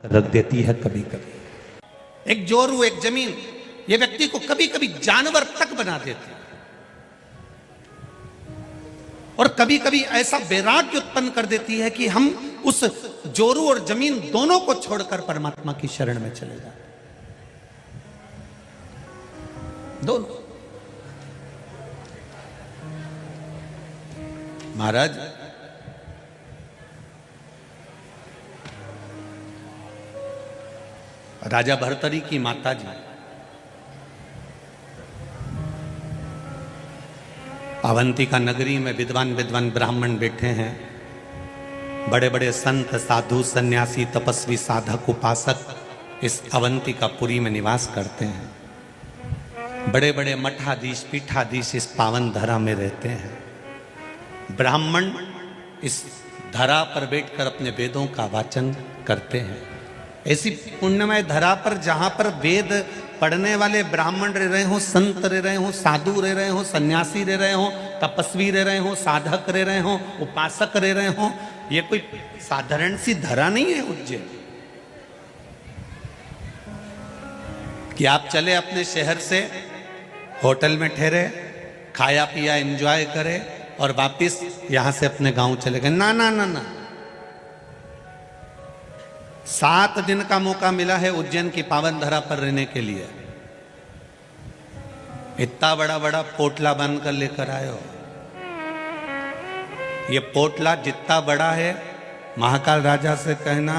रख देती है कभी कभी। एक जोरू, एक जमीन, ये व्यक्ति को कभी कभी जानवर तक बना देती है और कभी कभी ऐसा वैराग्य उत्पन्न कर देती है कि हम उस जोरू और जमीन दोनों को छोड़कर परमात्मा की शरण में चले जाते। दोनों। महाराज, राजा भर्तरी की माता जी अवंतिका नगरी में विद्वान विद्वान ब्राह्मण बैठे हैं। बड़े बड़े संत, साधु, सन्यासी, तपस्वी, साधक, उपासक इस अवंतिकापुरी में निवास करते हैं। बड़े बड़े मठाधीश, पीठाधीश इस पावन धरा में रहते हैं। ब्राह्मण इस धरा पर बैठकर अपने वेदों का वाचन करते हैं। ऐसी पुण्यमय धरा पर जहां पर वेद पढ़ने वाले ब्राह्मण रह रहे हो, संत रह रहे हो, साधु रह रहे हो, सन्यासी रह रहे हो, तपस्वी रह रहे हो, साधक रह रहे हो, उपासक रह रहे हो, ये कोई साधारण सी धरा नहीं है उज्जैन कि आप चले अपने शहर से होटल में ठहरे, खाया पिया एंजॉय करे और वापिस यहां से अपने गांव चले गए। ना ना ना ना, 7 दिन का मौका मिला है उज्जैन की पावन धरा पर रहने के लिए। इतना बड़ा बड़ा पोटला बन कर लेकर आए हो। ये पोटला जितना बड़ा है, महाकाल राजा से कहना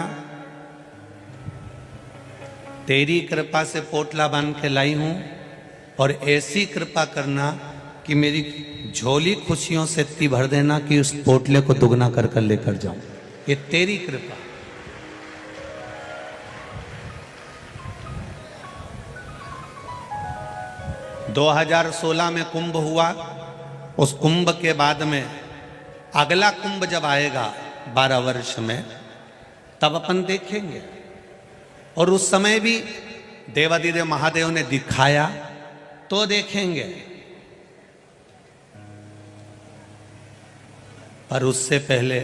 तेरी कृपा से पोटला बांध के लाई हूं और ऐसी कृपा करना कि मेरी झोली खुशियों से इतनी भर देना कि उस पोटले को दुगना कर कर लेकर जाऊं। ये तेरी कृपा। दो 2016 में कुंभ हुआ। उस कुंभ के बाद में अगला कुंभ जब आएगा 12 वर्ष में, तब अपन देखेंगे। और उस समय भी देवादिदेव महादेव ने दिखाया तो देखेंगे, पर उससे पहले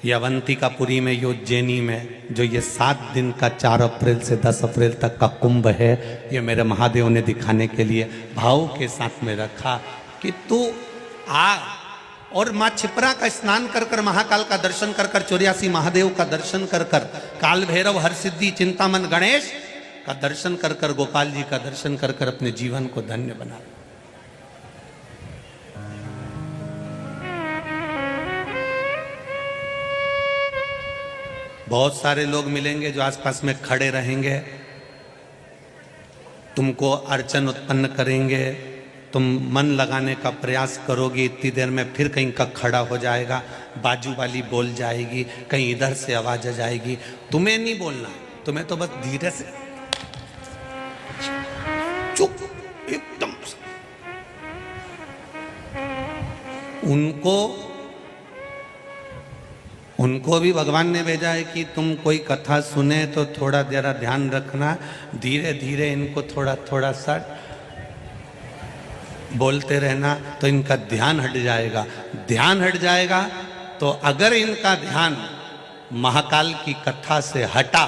ये अवंतिकापुरी में, ये उज्जैनी में जो ये 7 दिन का 4 अप्रैल से 10 अप्रैल तक का कुंभ है, ये मेरे महादेव ने दिखाने के लिए भाव के साथ में रखा कि तू आ और माँ छिपरा का स्नान कर कर, महाकाल का दर्शन कर कर, 84 महादेव का दर्शन कर कर, काल भैरव, हर सिद्धि, चिंतामन गणेश का दर्शन कर कर, गोपाल जी का दर्शन कर कर अपने जीवन को धन्य बना। बहुत सारे लोग मिलेंगे जो आसपास में खड़े रहेंगे, तुमको अर्चन उत्पन्न करेंगे, तुम मन लगाने का प्रयास करोगे, इतनी देर में फिर कहीं का खड़ा हो जाएगा, बाजू वाली बोल जाएगी, कहीं इधर से आवाज आ जाएगी। तुम्हें नहीं बोलना, तुम्हें तो बस धीरे से चुप एकदम। उनको भी भगवान ने भेजा है कि तुम कोई कथा सुने तो थोड़ा जरा ध्यान रखना, धीरे धीरे इनको थोड़ा थोड़ा सा बोलते रहना तो इनका ध्यान हट जाएगा। ध्यान हट जाएगा तो अगर इनका ध्यान महाकाल की कथा से हटा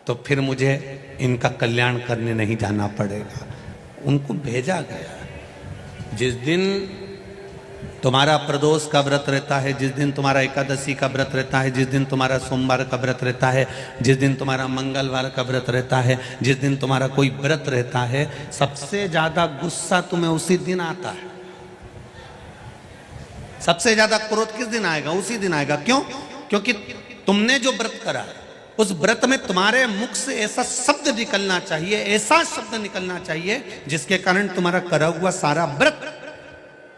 तो फिर मुझे इनका कल्याण करने नहीं जाना पड़ेगा। उनको भेजा गया। जिस दिन तुम्हारा प्रदोष का व्रत रहता है, जिस दिन तुम्हारा एकादशी का व्रत रहता है, जिस दिन तुम्हारा सोमवार का व्रत रहता है, जिस दिन तुम्हारा मंगलवार का व्रत रहता है, जिस दिन तुम्हारा कोई व्रत रहता है, सबसे ज्यादा गुस्सा तुम्हें उसी दिन आता है। सबसे ज्यादा क्रोध किस दिन आएगा? उसी दिन आएगा। क्यों? क्योंकि तुमने जो व्रत करा उस व्रत में तुम्हारे मुख से ऐसा शब्द निकलना चाहिए, ऐसा शब्द निकलना चाहिए जिसके कारण तुम्हारा करा हुआ सारा व्रत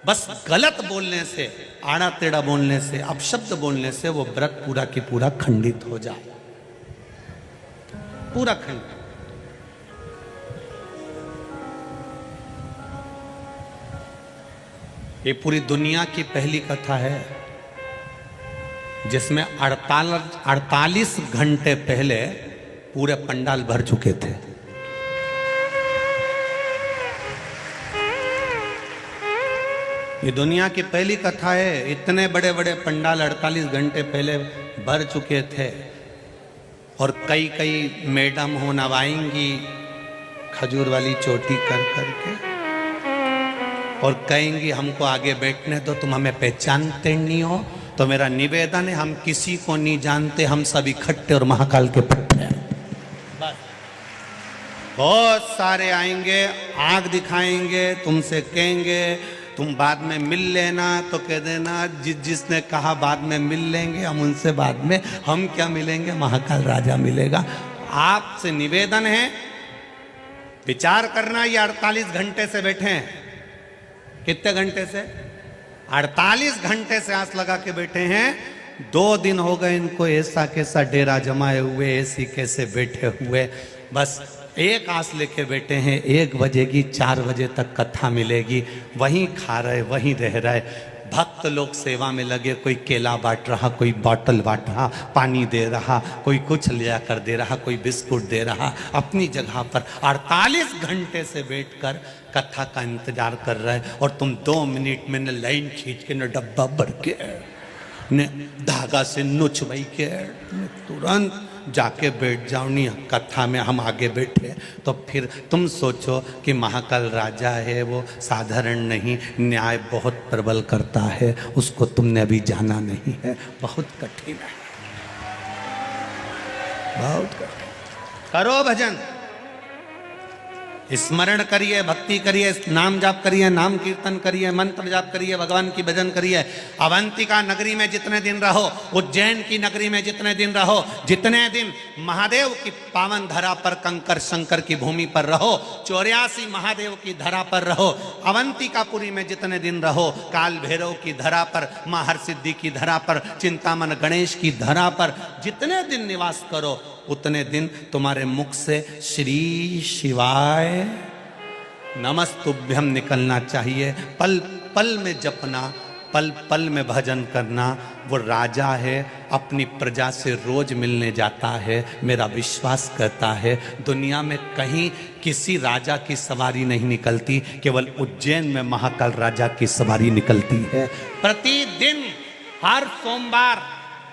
बस गलत बोलने से, आड़ा टेढ़ा बोलने से, अपशब्द बोलने से वो व्रत पूरा की पूरा खंडित हो जाए। पूरा खंडित। ये पूरी दुनिया की पहली कथा है जिसमें 48 घंटे पहले पूरे पंडाल भर चुके थे। ये दुनिया की पहली कथा है। इतने बड़े बड़े पंडाल 48 घंटे पहले भर चुके थे और कई कई मैडम हो नवाएंगी खजूर वाली चोटी कर करके और कहेंगी हमको आगे बैठने दो, तुम हमें पहचानते नहीं हो। तो मेरा निवेदन है, हम किसी को नहीं जानते, हम सब इकट्ठे और महाकाल के पट्टे हैं। बस बहुत सारे आएंगे, आंख दिखाएंगे, तुमसे कहेंगे तुम बाद में मिल लेना, तो कह देना जिसने कहा बाद में मिल लेंगे, हम उनसे बाद में, हम क्या मिलेंगे, महाकाल राजा मिलेगा। आपसे निवेदन है, विचार करना। ये 48 घंटे से बैठे हैं, कितने घंटे से? 48 घंटे से आस लगा के बैठे हैं। 2 दिन हो गए इनको ऐसा कैसा डेरा जमाए हुए, ऐसी कैसे बैठे हुए, बस एक आस लेके बैठे हैं। 1 बजेगी, 4 बजे तक कथा मिलेगी, वहीं खा रहे, वहीं रह रहे। भक्त लोग सेवा में लगे, कोई केला बांट रहा, कोई बॉटल बांट रहा, पानी दे रहा, कोई कुछ ले कर दे रहा, कोई बिस्कुट दे रहा, अपनी जगह पर 48 घंटे से बैठकर कथा का इंतजार कर रहे। और तुम 2 मिनट में न लाइन खींच के, न डब्बा भर के, न धागा से नुच बई के, तुरंत जाके बैठ जाओ। नहीं, कथा में हम आगे बैठे तो फिर तुम सोचो कि महाकाल राजा है, वो साधारण नहीं, न्याय बहुत प्रबल करता है, उसको तुमने अभी जाना नहीं है। बहुत कठिन है, बहुत कठिन। करो भजन, स्मरण करिए, भक्ति करिए, नाम जाप करिए, नाम कीर्तन करिए, मंत्र जाप करिए, भगवान की भजन करिए। अवंतिका नगरी में जितने दिन रहो, उज्जैन की नगरी में जितने दिन रहो, जितने दिन महादेव की पावन धरा पर, कंकर शंकर की भूमि पर रहो, 84 महादेव की धरा पर रहो, अवंतिकापुरी में जितने दिन रहो, काल भैरव की धरा पर, मां हरसिद्धि की धरा पर, चिंतामन गणेश की धरा पर जितने दिन निवास करो, उतने दिन तुम्हारे मुख से श्री शिवाय नमस्तुभ्यम निकलना चाहिए। पल पल में जपना, पल पल में भजन करना। वो राजा है, अपनी प्रजा से रोज मिलने जाता है, मेरा विश्वास करता है। दुनिया में कहीं किसी राजा की सवारी नहीं निकलती, केवल उज्जैन में महाकाल राजा की सवारी निकलती है। प्रतिदिन हर सोमवार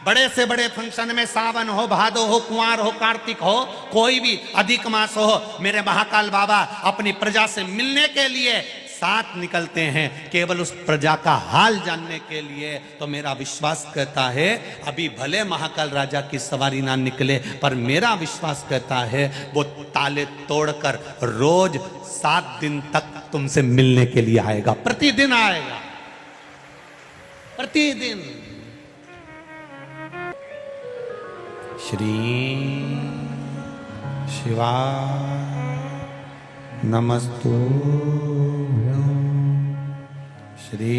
बड़े से बड़े फंक्शन में, सावन हो, भादो हो, कुंवार हो, कार्तिक हो, कोई भी अधिक मास हो, मेरे महाकाल बाबा अपनी प्रजा से मिलने के लिए साथ निकलते हैं, केवल उस प्रजा का हाल जानने के लिए। तो मेरा विश्वास कहता है, अभी भले महाकाल राजा की सवारी ना निकले, पर मेरा विश्वास कहता है वो ताले तोड़कर रोज 7 दिन तक तुमसे मिलने के लिए आएगा। प्रतिदिन आएगा, प्रतिदिन। श्री शिवाय नमस्तुभ्यं, श्री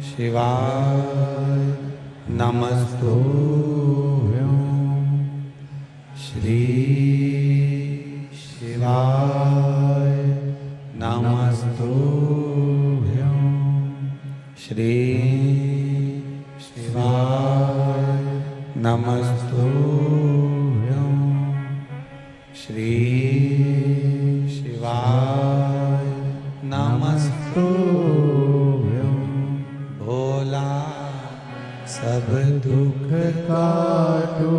शिवाय नमस्तुभ्यं, श्री शिवाय नमस्तुभ्यं, श्री शिवाय नमस्तुभ्यं, श्री शिवाय नमस्तुभ्यं। भोला सब दुख काटो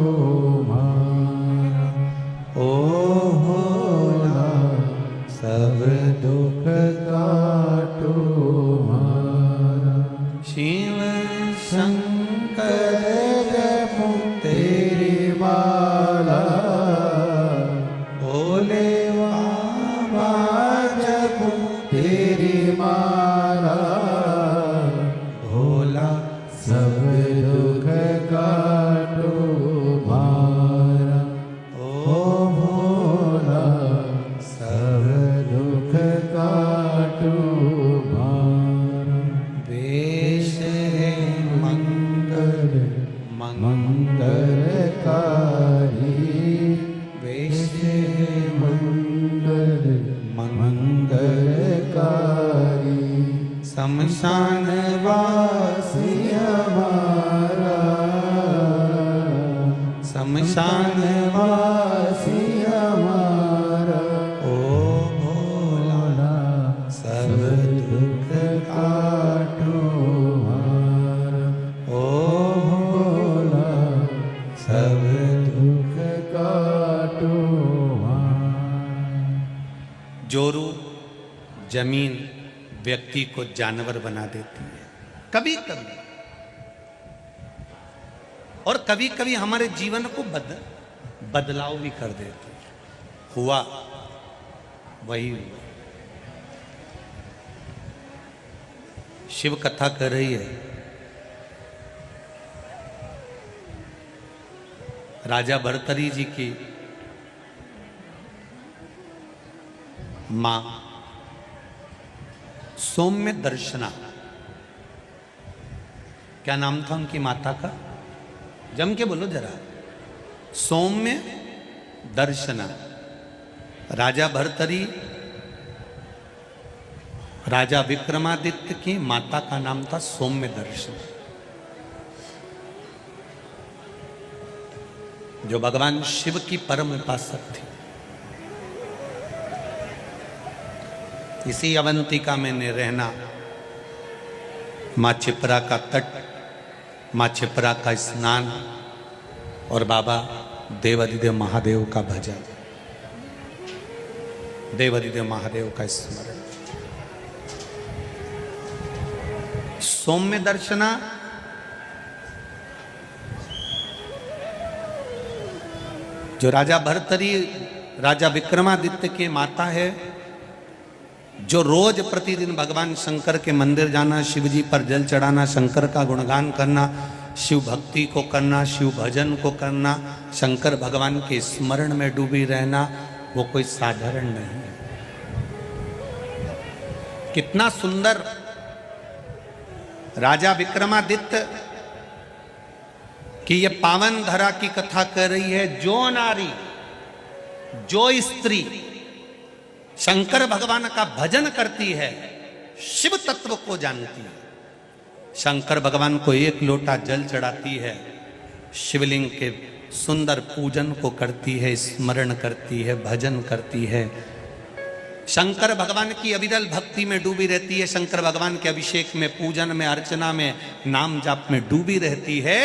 मारा, ओ भोला सब दुख काटो मारा। शिव शंकर तेरी माला, भोले बाबा जपो तेरी माला, भोला सब दुख काटो मारा, ओ भोला सब दुख काटो मारा। वेश है मंगल मंगलकारी, वेश मंगल मंगलकारी। शमशान वासी हमारा, शमशान वासी हमारा, ओ भोला सब दुख काटो मारा, ओ भोला जोरू जमीन व्यक्ति को जानवर बना देती है कभी कभी, और कभी कभी हमारे जीवन को बदलाव भी कर देती है। हुआ वही हुआ। शिव कथा कर रही है, राजा भर्तरी जी की मां सौम्य दर्शना, क्या नाम था उनकी माता का? जम के बोलो जरा। सौम्य दर्शना। राजा भर्तरी राजा विक्रमादित्य की माता का नाम था सौम्य दर्शन, जो भगवान शिव की परम उपासक थी। इसी अवंतिका में रहना, मां छिपरा का तट, मां छिपरा का स्नान और बाबा देवादिदेव महादेव का भजन, देवादिदेव महादेव का स्मरण। सौम्य दर्शना जो राजा भर्तरी राजा विक्रमादित्य के माता है, जो रोज प्रतिदिन भगवान शंकर के मंदिर जाना, शिव जी पर जल चढ़ाना, शंकर का गुणगान करना, शिव भक्ति को करना, शिव भजन को करना, शंकर भगवान के स्मरण में डूबी रहना, वो कोई साधारण नहीं है। कितना सुंदर राजा विक्रमादित्य की ये पावन धरा की कथा कर रही है। जो नारी, जो स्त्री शंकर भगवान का भजन करती है, शिव तत्व को जानती है, शंकर भगवान को एक लोटा जल चढ़ाती है, शिवलिंग के सुंदर पूजन को करती है, स्मरण करती है, भजन करती है, शंकर भगवान की अविरल भक्ति में डूबी रहती है, शंकर भगवान के अभिषेक में, पूजन में, अर्चना में, नाम जाप में डूबी रहती है,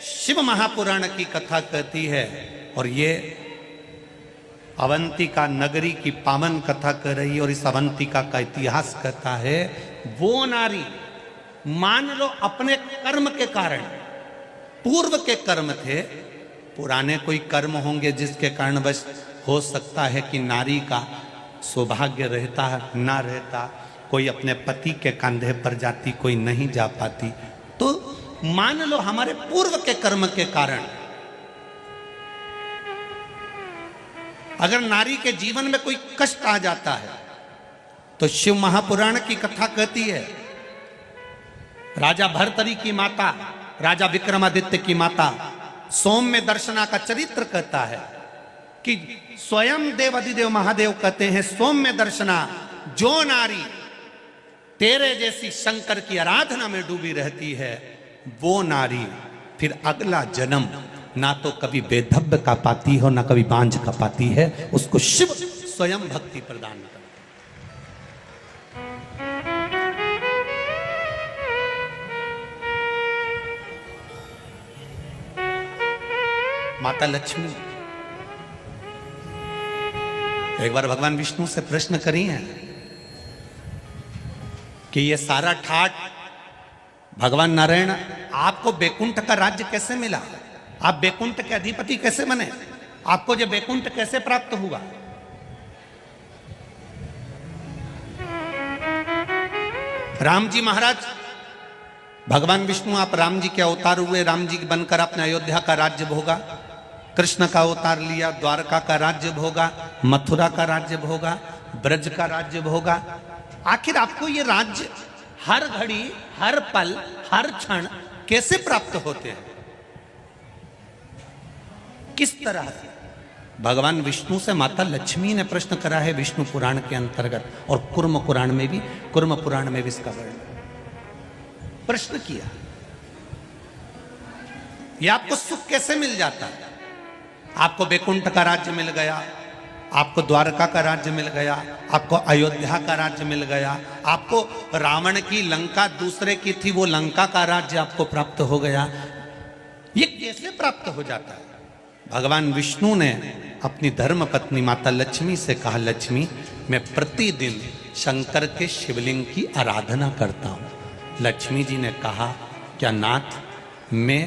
शिव महापुराण की कथा कहती है। और ये अवंतिका नगरी की पावन कथा कर रही है। और इस अवंतिका का इतिहास कहता है, वो नारी मान लो अपने कर्म के कारण, पूर्व के कर्म थे, पुराने कोई कर्म होंगे जिसके कारण बस हो सकता है कि नारी का सौभाग्य रहता ना रहता, कोई अपने पति के कंधे पर जाती, कोई नहीं जा पाती। तो मान लो हमारे पूर्व के कर्म के कारण अगर नारी के जीवन में कोई कष्ट आ जाता है, तो शिव महापुराण की कथा कहती है, राजा भर्तरी की माता, राजा विक्रमादित्य की माता सौम्य दर्शना का चरित्र कहता है कि स्वयं देवादिदेव महादेव कहते हैं, सौम्य दर्शना, जो नारी तेरे जैसी शंकर की आराधना में डूबी रहती है, वो नारी फिर अगला जन्म ना तो कभी बेधब्य का पाती हो, ना कभी बांझ का पाती है, उसको शिव स्वयं भक्ति प्रदान करता है। माता लक्ष्मी एक बार भगवान विष्णु से प्रश्न करी है कि ये सारा ठाट भगवान नारायण, आपको बैकुंठ का राज्य कैसे मिला? आप बैकुंठ के अधिपति कैसे बने? आपको जो बैकुंठ कैसे प्राप्त हुआ? राम जी महाराज, भगवान विष्णु आप राम जी के अवतार हुए, राम जी बनकर आपने अयोध्या का राज्य भोगा, कृष्ण का अवतार लिया, द्वारका का राज्य भोगा, मथुरा का राज्य भोगा, ब्रज का राज्य भोगा। आखिर आपको ये राज्य हर घड़ी, हर पल, हर क्षण कैसे प्राप्त होते हैं? किस तरह से? भगवान विष्णु से माता लक्ष्मी ने प्रश्न करा है विष्णु पुराण के अंतर्गत, और कुर्म पुराण में भी इसका वर्णन प्रश्न किया। ये आपको सुख कैसे मिल जाता है? आपको बैकुंठ का राज्य मिल गया, आपको द्वारका का राज्य मिल गया, आपको अयोध्या का राज्य मिल गया, आपको रावण की लंका दूसरे की थी, वो लंका का राज्य आपको प्राप्त हो गया। ये कैसे प्राप्त हो जाता है? भगवान विष्णु ने अपनी धर्म पत्नी माता लक्ष्मी से कहा, लक्ष्मी, मैं प्रतिदिन शंकर के शिवलिंग की आराधना करता हूं। लक्ष्मी जी ने कहा, क्या नाथ मैं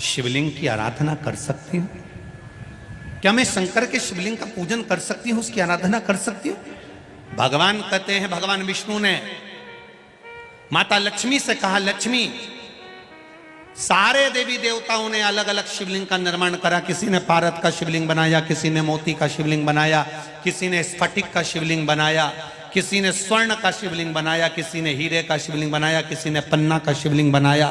शिवलिंग की आराधना कर सकती हूं? क्या मैं शंकर के शिवलिंग का पूजन कर सकती हूं, उसकी आराधना कर सकती हूं? भगवान कहते हैं, भगवान विष्णु ने माता लक्ष्मी से कहा, लक्ष्मी सारे देवी देवताओं ने अलग अलग शिवलिंग का निर्माण करा। किसी ने पारद का शिवलिंग बनाया, किसी ने मोती का शिवलिंग बनाया, किसी ने स्फटिक का शिवलिंग बनाया, किसी ने स्वर्ण का शिवलिंग बनाया, किसी ने हीरे का शिवलिंग बनाया, किसी ने पन्ना का शिवलिंग बनाया।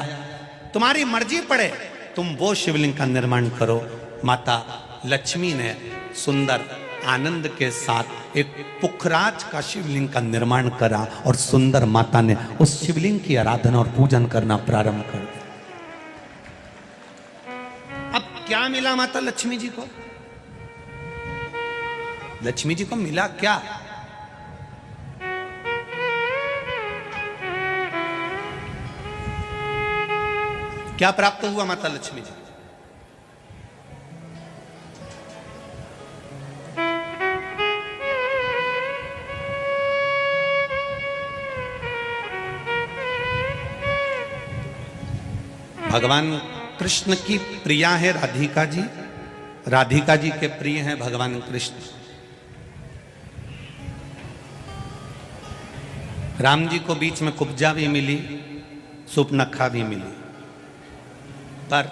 तुम्हारी मर्जी पड़े, तुम वो शिवलिंग का निर्माण करो। माता लक्ष्मी ने सुंदर आनंद के साथ एक पुखराज का शिवलिंग का निर्माण करा और सुंदर माता ने उस शिवलिंग की आराधना और पूजन करना प्रारंभ कर दिया। अब क्या मिला माता लक्ष्मी जी को? लक्ष्मी जी को मिला क्या? क्या प्राप्त हुआ माता लक्ष्मी जी? भगवान कृष्ण की प्रिया है राधिका जी, राधिका जी के प्रिय हैं भगवान कृष्ण। राम जी को बीच में कुब्जा भी मिली, सुपनखा भी मिली, पर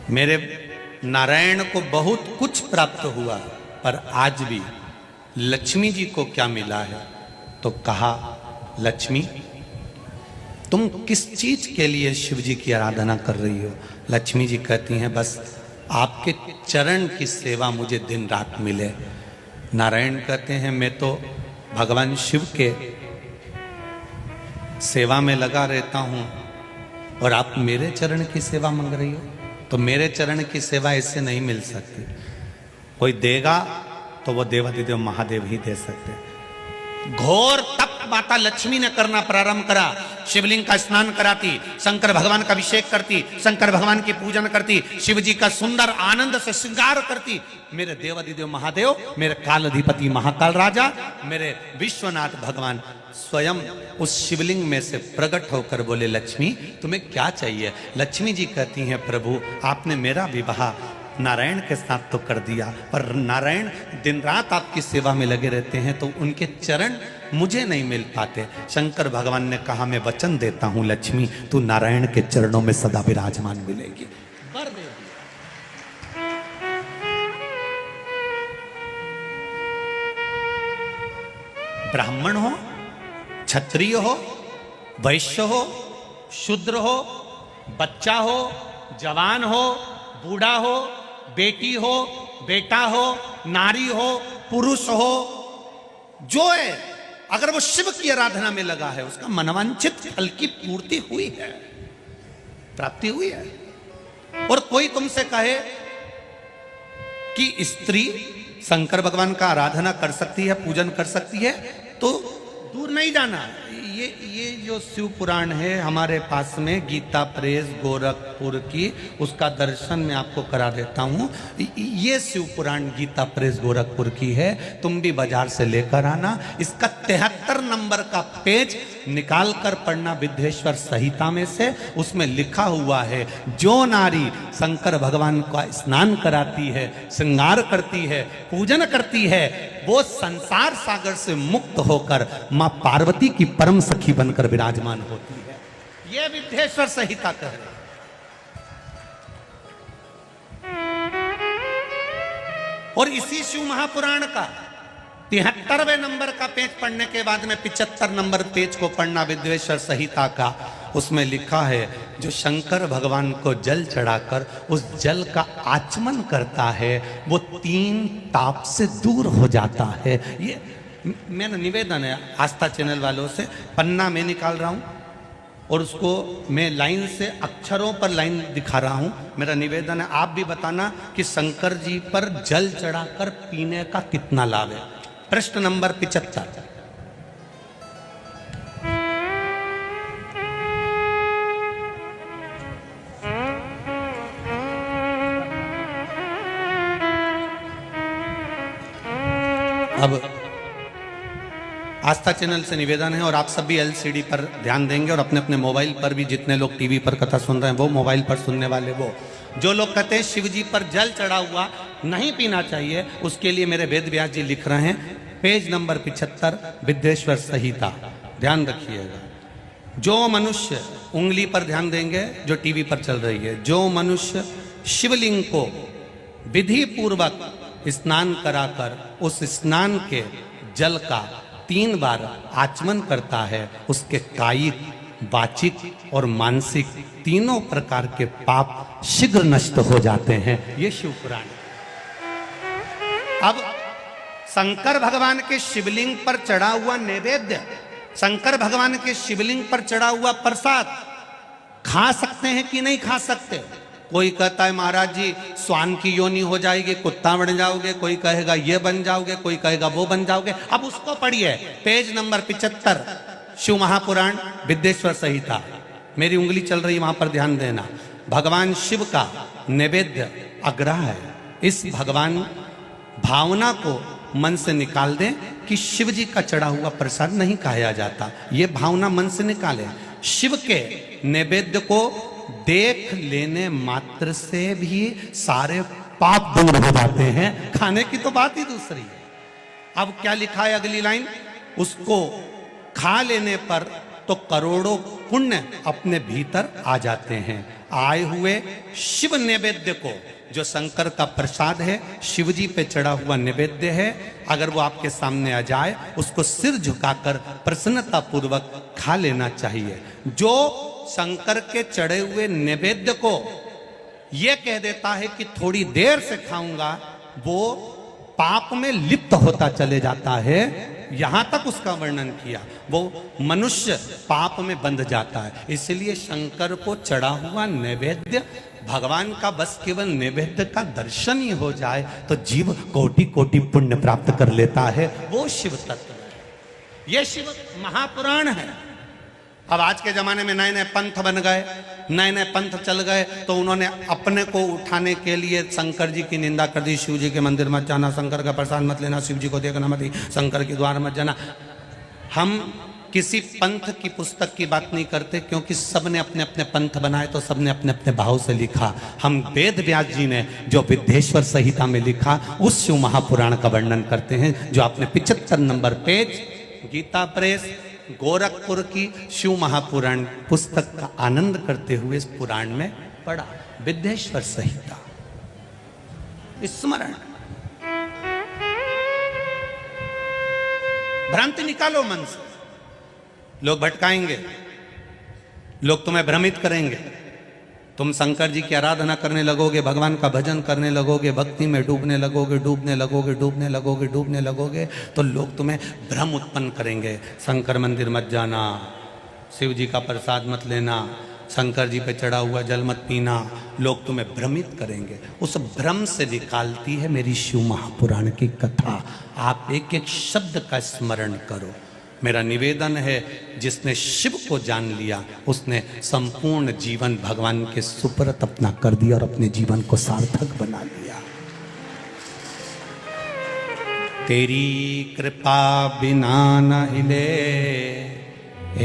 मेरे नारायण को बहुत कुछ प्राप्त हुआ, पर आज भी लक्ष्मी जी को क्या मिला है? तो कहा, लक्ष्मी तुम किस चीज के लिए शिव जी की आराधना कर रही हो? लक्ष्मी जी कहती हैं, बस आपके चरण की सेवा मुझे दिन रात मिले। नारायण कहते हैं, मैं तो भगवान शिव के सेवा में लगा रहता हूं और आप मेरे चरण की सेवा मांग रही हो? तो मेरे चरण की सेवा इससे नहीं मिल सकती। कोई देगा तो वो देवाधिदेव महादेव ही दे सकते। घोर तप माता लक्ष्मी ने करना प्रारंभ करा। शिवलिंग का स्नान कराती, शंकर भगवान का अभिषेक करती, शंकर भगवान की पूजन करती, शिव जी का सुंदर आनंद से श्रृंगार करती। मेरे देवाधिदेव महादेव, मेरे काल अधिपति महाकाल राजा, मेरे विश्वनाथ भगवान स्वयं उस शिवलिंग में से प्रकट होकर बोले, लक्ष्मी तुम्हें क्या चाहिए? लक्ष्मी जी कहती हैं, प्रभु आपने मेरा विवाह नारायण के साथ तो कर दिया, पर नारायण दिन रात आपकी सेवा में लगे रहते हैं, तो उनके चरण मुझे नहीं मिल पाते। शंकर भगवान ने कहा, मैं वचन देता हूं लक्ष्मी, तू नारायण के चरणों में सदा विराजमान मिलेगी। वर दे ब्राह्मण हो, क्षत्रिय हो, वैश्य हो, शूद्र हो, बच्चा हो, जवान हो, बूढ़ा हो, बेटी हो, बेटा हो, नारी हो, पुरुष हो, जो है अगर वो शिव की आराधना में लगा है, उसका मनवांछित फल की पूर्ति हुई है, प्राप्ति हुई है। और कोई तुमसे कहे कि स्त्री शंकर भगवान का आराधना कर सकती है, पूजन कर सकती है, तो दूर नहीं जाना। ये जो शिव पुराण है हमारे पास में, गीता प्रेस गोरखपुर की, उसका दर्शन मैं आपको करा देता हूँ। ये शिव पुराण गीता प्रेस गोरखपुर की है, तुम भी बाजार से लेकर आना। इसका 73 नंबर का पेज निकाल कर पढ़ना विद्येश्वर संहिता में से। उसमें लिखा हुआ है, जो नारी शंकर भगवान का स्नान कराती है, श्रृंगार करती है, पूजन करती है, वो संसार सागर से मुक्त होकर मां पार्वती की परम सखी बनकर विराजमान होती है। यह विद्येश्वर संहिता कह रहे। और इसी शिव महापुराण का 73वें नंबर का पेज पढ़ने के बाद में 75 नंबर पेज को पढ़ना विद्येश्वर संहिता का। उसमें लिखा है, जो शंकर भगवान को जल चढ़ाकर उस जल का आचमन करता है, वो 3 ताप से दूर हो जाता है। ये मेरा निवेदन है आस्था चैनल वालों से। पन्ना मैं निकाल रहा हूँ और उसको मैं लाइन से अक्षरों पर लाइन दिखा रहा हूँ। मेरा निवेदन है, आप भी बताना कि शंकर जी पर जल चढ़ाकर पीने का कितना लाभ है। प्रश्न नंबर 75। अब आस्था चैनल से निवेदन है और आप सब भी एलसीडी पर ध्यान देंगे और अपने अपने मोबाइल पर भी, जितने लोग टीवी पर कथा सुन रहे हैं वो, मोबाइल पर सुनने वाले वो, जो लोग कहते हैं शिव जी पर जल चढ़ा हुआ नहीं पीना चाहिए, उसके लिए मेरे वेद व्यास जी लिख रहे हैं पेज नंबर 75 विद्येश्वर संहिता, ध्यान रखिएगा। जो मनुष्य, उंगली पर ध्यान देंगे जो टीवी पर चल रही है, जो मनुष्य शिवलिंग को विधि पूर्वक स्नान कराकर उस स्नान के जल का 3 बार आचमन करता है, उसके कायिक, वाचिक और मानसिक तीनों प्रकार के पाप शीघ्र नष्ट हो जाते हैं। ये शिव पुराण। अब शंकर भगवान के शिवलिंग पर चढ़ा हुआ नैवेद्य, शंकर भगवान के शिवलिंग पर चढ़ा हुआ प्रसाद खा सकते हैं कि नहीं खा सकते? कोई कहता है महाराज जी स्वान की योनि हो जाएगी, कुत्ता बन जाओगे, कोई कहेगा ये बन जाओगे, कोई कहेगा वो बन जाओगे। अब उसको पढ़िए, पेज नंबर 75 शिव महापुराण विद्येश्वर संहिता, मेरी उंगली चल रही वहां पर ध्यान देना। भगवान शिव का नैवेद्य अग्रह है। इस भगवान भावना को मन से निकाल दें कि शिव जी का चढ़ा हुआ प्रसाद नहीं खाया जाता, ये भावना मन से निकालें। शिव के नैवेद्य को देख लेने मात्र से भी सारे पाप दूर हो जाते हैं, खाने की तो बात ही दूसरी है। अब क्या लिखा है अगली लाइन, उसको खा लेने पर तो करोड़ों पुण्य अपने भीतर आ जाते हैं। आए हुए शिव नैवेद्य को, जो शंकर का प्रसाद है, शिव जी पे चढ़ा हुआ नैवेद्य है, अगर वो आपके सामने आ जाए उसको सिर झुकाकर प्रसन्नता पूर्वक खा लेना चाहिए। जो शंकर के चढ़े हुए नैवेद्य को ये कह देता है कि थोड़ी देर से खाऊंगा, वो पाप में लिप्त होता चले जाता है। यहां तक उसका वर्णन किया, वो मनुष्य पाप में बंध जाता है। इसलिए शंकर को चढ़ा हुआ नैवेद्य, भगवान का बस केवल नैवेद्य का दर्शन ही हो जाए तो जीव कोटि कोटि पुण्य प्राप्त कर लेता है। वो शिव तत्व है, ये शिव महापुराण है। अब आज के जमाने में नए नए पंथ बन गए, नए नए पंथ चल गए, तो उन्होंने अपने को उठाने के लिए शंकर जी की निंदा कर दी। शिव जी के मंदिर मत जाना, शंकर का प्रसाद मत लेना, शिव जी को देखना मत, शंकर के द्वार मत जाना। हम किसी पंथ की पुस्तक की बात नहीं करते, क्योंकि सबने अपने अपने पंथ बनाए तो सबने अपने अपने भाव से लिखा। हम वेद व्यास जी ने जो विद्येश्वर संहिता में लिखा उस शिव महापुराण का वर्णन करते हैं, जो आपने 75 number page Gita press Gorakhpur की शिव महापुराण पुस्तक का आनंद करते हुए इस पुराण में पढ़ा। विद्येश्वर संहिता स्मरण। भ्रांति निकालो मन से, लोग भटकाएंगे, लोग तुम्हें भ्रमित करेंगे। तुम शंकर जी की आराधना करने लगोगे, भगवान का भजन करने लगोगे, भक्ति में डूबने लगोगे, डूबने लगोगे, डूबने लगोगे, डूबने लगोगे, तो लोग तुम्हें भ्रम उत्पन्न करेंगे। शंकर मंदिर मत जाना, शिव जी का प्रसाद मत लेना, शंकर जी पे चढ़ा हुआ जल मत पीना, लोग तुम्हें भ्रमित करेंगे। उस भ्रम से निकालती है मेरी शिव महापुराण की कथा। आप एक एक शब्द का स्मरण करो। मेरा निवेदन है, जिसने शिव को जान लिया उसने संपूर्ण जीवन भगवान के सुपुर्द अपना कर दिया और अपने जीवन को सार्थक बना लिया। तेरी कृपा बिना न हिले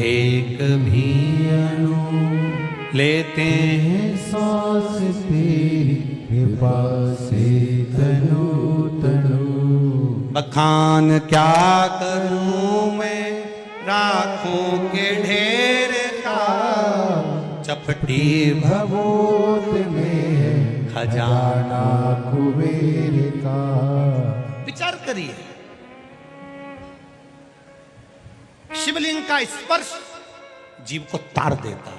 एक भी अणु, लेते हैं सांस तेरी कृपा से तनु तनु। बखान क्या करूं मैं राखों के ढेर का, चपटी भभूत में खजाना कुबेर का। विचार करिए, शिवलिंग का स्पर्श जीव को तार देता।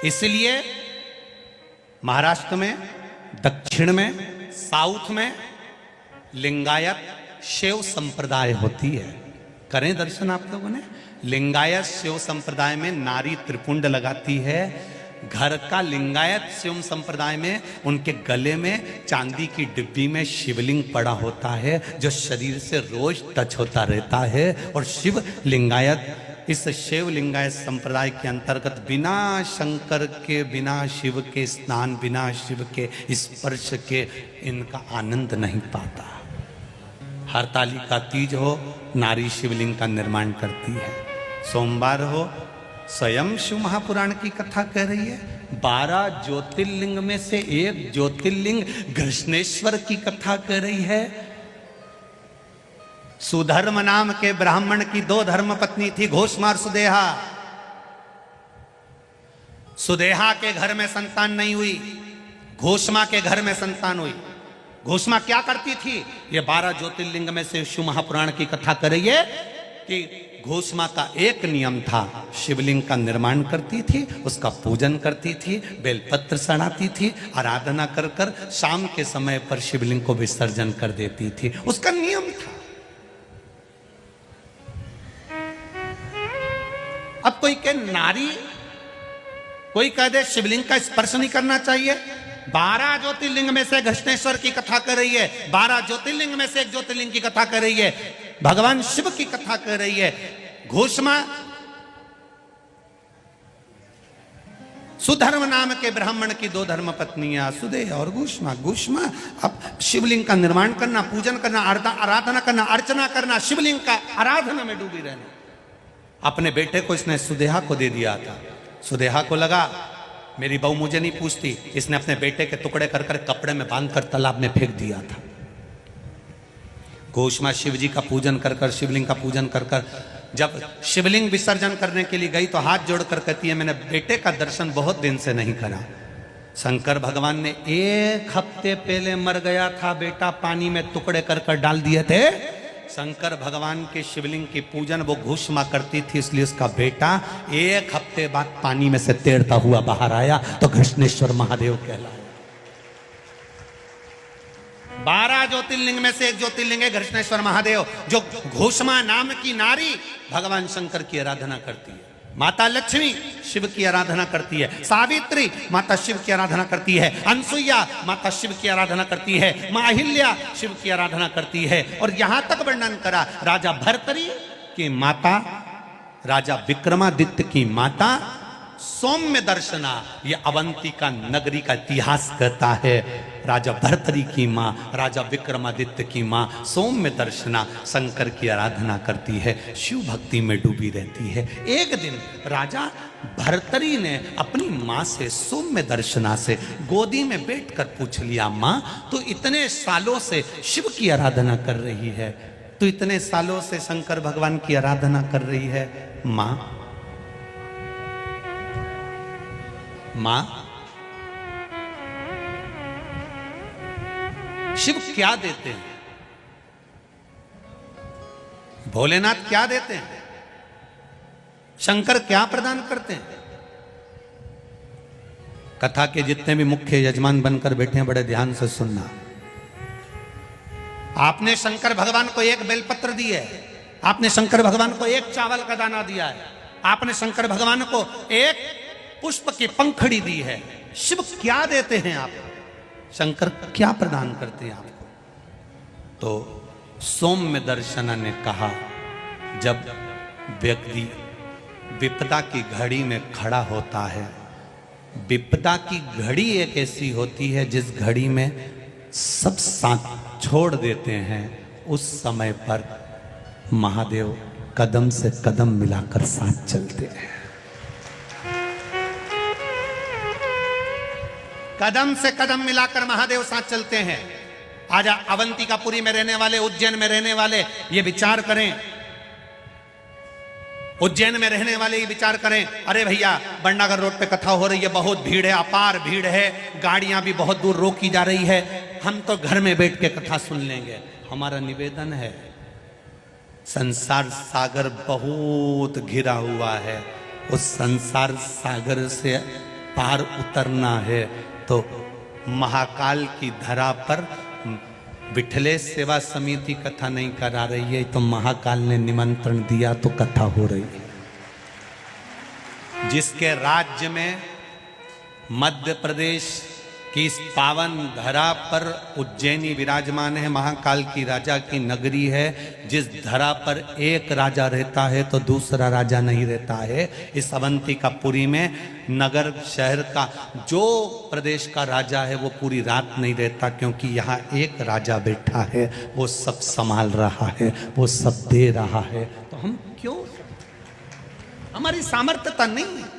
इसलिए महाराष्ट्र में, दक्षिण में, साउथ में लिंगायत शैव संप्रदाय होती है। करें दर्शन आप लोगों ने। लिंगायत शैव संप्रदाय में नारी त्रिपुंड लगाती है। घर का लिंगायत शैव संप्रदाय में उनके गले में चांदी की डिब्बी में शिवलिंग पड़ा होता है, जो शरीर से रोज टच होता रहता है। और शिव लिंगायत, इस शैव लिंगायत संप्रदाय के अंतर्गत बिना शंकर के, बिना शिव के स्नान, बिना शिव के स्पर्श के इनका आनंद नहीं पाता। हरतालिका तीज हो, नारी शिवलिंग का निर्माण करती है। सोमवार हो, स्वयं शिव महापुराण की कथा कह रही है। 12 ज्योतिर्लिंग में से एक ज्योतिर्लिंग घृष्णेश्वर की कथा कर रही है। सुधर्म नाम के ब्राह्मण की 2 धर्म पत्नी थी, घोषमा और सुदेहा। सुदेहा के घर में संतान नहीं हुई, घोषमा के घर में संतान हुई। घोषमा क्या करती थी? ये 12 ज्योतिर्लिंग में से शिव महापुराण की कथा कर रही है कि घोषमा का एक नियम था, शिवलिंग का निर्माण करती थी, उसका पूजन करती थी, बेलपत्र चढ़ाती थी, आराधना कर कर शाम के समय पर शिवलिंग को विसर्जन कर देती थी। उसका नियम था। अब कोई कहे नारी, कोई कह दे शिवलिंग का स्पर्श नहीं करना चाहिए। 12 ज्योतिर्लिंग में से घृष्णेश्वर की कथा कर रही है, 12 ज्योतिर्लिंग में से एक ज्योतिर्लिंग की कथा कर रही है, भगवान शिव की कथा कर रही है। घोषमा सुधर्म नाम के ब्राह्मण की 2 धर्म पत्नियां, सुदेह और घोषमा। घोषमा अब शिवलिंग का निर्माण करना, पूजन करना, आराधना करना, अर्चना करना, शिवलिंग का आराधना में डूबी रहना। अपने बेटे को इसने सुदेहा को दे दिया था। सुदेहा को लगा मेरी बहू मुझे नहीं पूछती, इसने अपने बेटे के टुकड़े कर कर कपड़े में बांधकर तालाब में फेंक दिया था। घोषमा शिव जी का पूजन कर कर, शिवलिंग का पूजन कर कर जब शिवलिंग विसर्जन करने के लिए गई तो हाथ जोड़कर कहती है मैंने बेटे का दर्शन बहुत दिन से नहीं करा। शंकर भगवान ने 1 हफ्ते पहले मर गया था बेटा, पानी में टुकड़े कर कर डाल दिए थे। शंकर भगवान के शिवलिंग की पूजन वो घोषमा करती थी, इसलिए उसका बेटा 1 हफ्ते बाद पानी में से तैरता हुआ बाहर आया तो घृष्णेश्वर महादेव कहलाया। 12 ज्योतिर्लिंग में से एक ज्योतिर्लिंग है घृष्णेश्वर महादेव, जो घोषमा नाम की नारी भगवान शंकर की आराधना करती है। माता लक्ष्मी शिव की आराधना करती है, सावित्री माता शिव की आराधना करती है, अनसुईया माता शिव की आराधना करती है, मां अहिल्या शिव की आराधना करती है। और यहां तक वर्णन करा राजा भर्तरी की माता, राजा विक्रमादित्य की माता सौम्य दर्शना। यह अवंतिका नगरी का इतिहास कहता है। राजा भर्तरी की मां, राजा विक्रमादित्य की मां सौम्य दर्शना शंकर की आराधना करती है, शिव भक्ति में डूबी रहती है। एक दिन राजा भर्तरी ने अपनी मां से, सौम्य दर्शना से, गोदी में बैठकर पूछ लिया, मां तो इतने सालों से शिव की आराधना कर रही है, तो इतने सालों से शंकर भगवान की आराधना कर रही है, मां शिव क्या देते हैं? भोलेनाथ क्या देते हैं? शंकर क्या प्रदान करते हैं? कथा के जितने भी मुख्य यजमान बनकर बैठे हैं बड़े ध्यान से सुनना। आपने शंकर भगवान को 1 बेलपत्र दी है, आपने शंकर भगवान को 1 चावल का दाना दिया है, आपने शंकर भगवान को 1 पुष्प की पंखड़ी दी है। शिव क्या देते हैं आप? शंकर क्या प्रदान करते हैं आपको? तो सौम्य दर्शन ने कहा, जब व्यक्ति विपदा की घड़ी में खड़ा होता है, विपदा की घड़ी एक ऐसी होती है जिस घड़ी में सब साथ छोड़ देते हैं, उस समय पर महादेव कदम से कदम मिलाकर साथ चलते हैं। कदम से कदम मिलाकर महादेव साथ चलते हैं। आज अवंतिकापुरी में रहने वाले, उज्जैन में रहने वाले ये विचार करें, उज्जैन में रहने वाले ये विचार करें, अरे भैया बंडागर रोड पे कथा हो रही है, बहुत भीड़ है, अपार भीड़ है, गाड़ियां भी बहुत दूर रोकी जा रही है, हम तो घर में बैठ के कथा सुन लेंगे। हमारा निवेदन है, संसार सागर बहुत घिरा हुआ है, उस संसार सागर से पार उतरना है तो महाकाल की धरा पर विठलेश सेवा समिति कथा नहीं करा रही है, तो महाकाल ने निमंत्रण दिया तो कथा हो रही है। जिसके राज्य में, मध्य प्रदेश कि इस पावन धरा पर उज्जैनी विराजमान है, महाकाल की राजा की नगरी है। जिस धरा पर एक राजा रहता है तो दूसरा राजा नहीं रहता है। इस अवंतिकापुरी में नगर शहर का जो प्रदेश का राजा है वो पूरी रात नहीं रहता, क्योंकि यहाँ एक राजा बैठा है, वो सब संभाल रहा है, वो सब दे रहा है। तो हम क्यों, हमारी सामर्थ्यता नहीं है।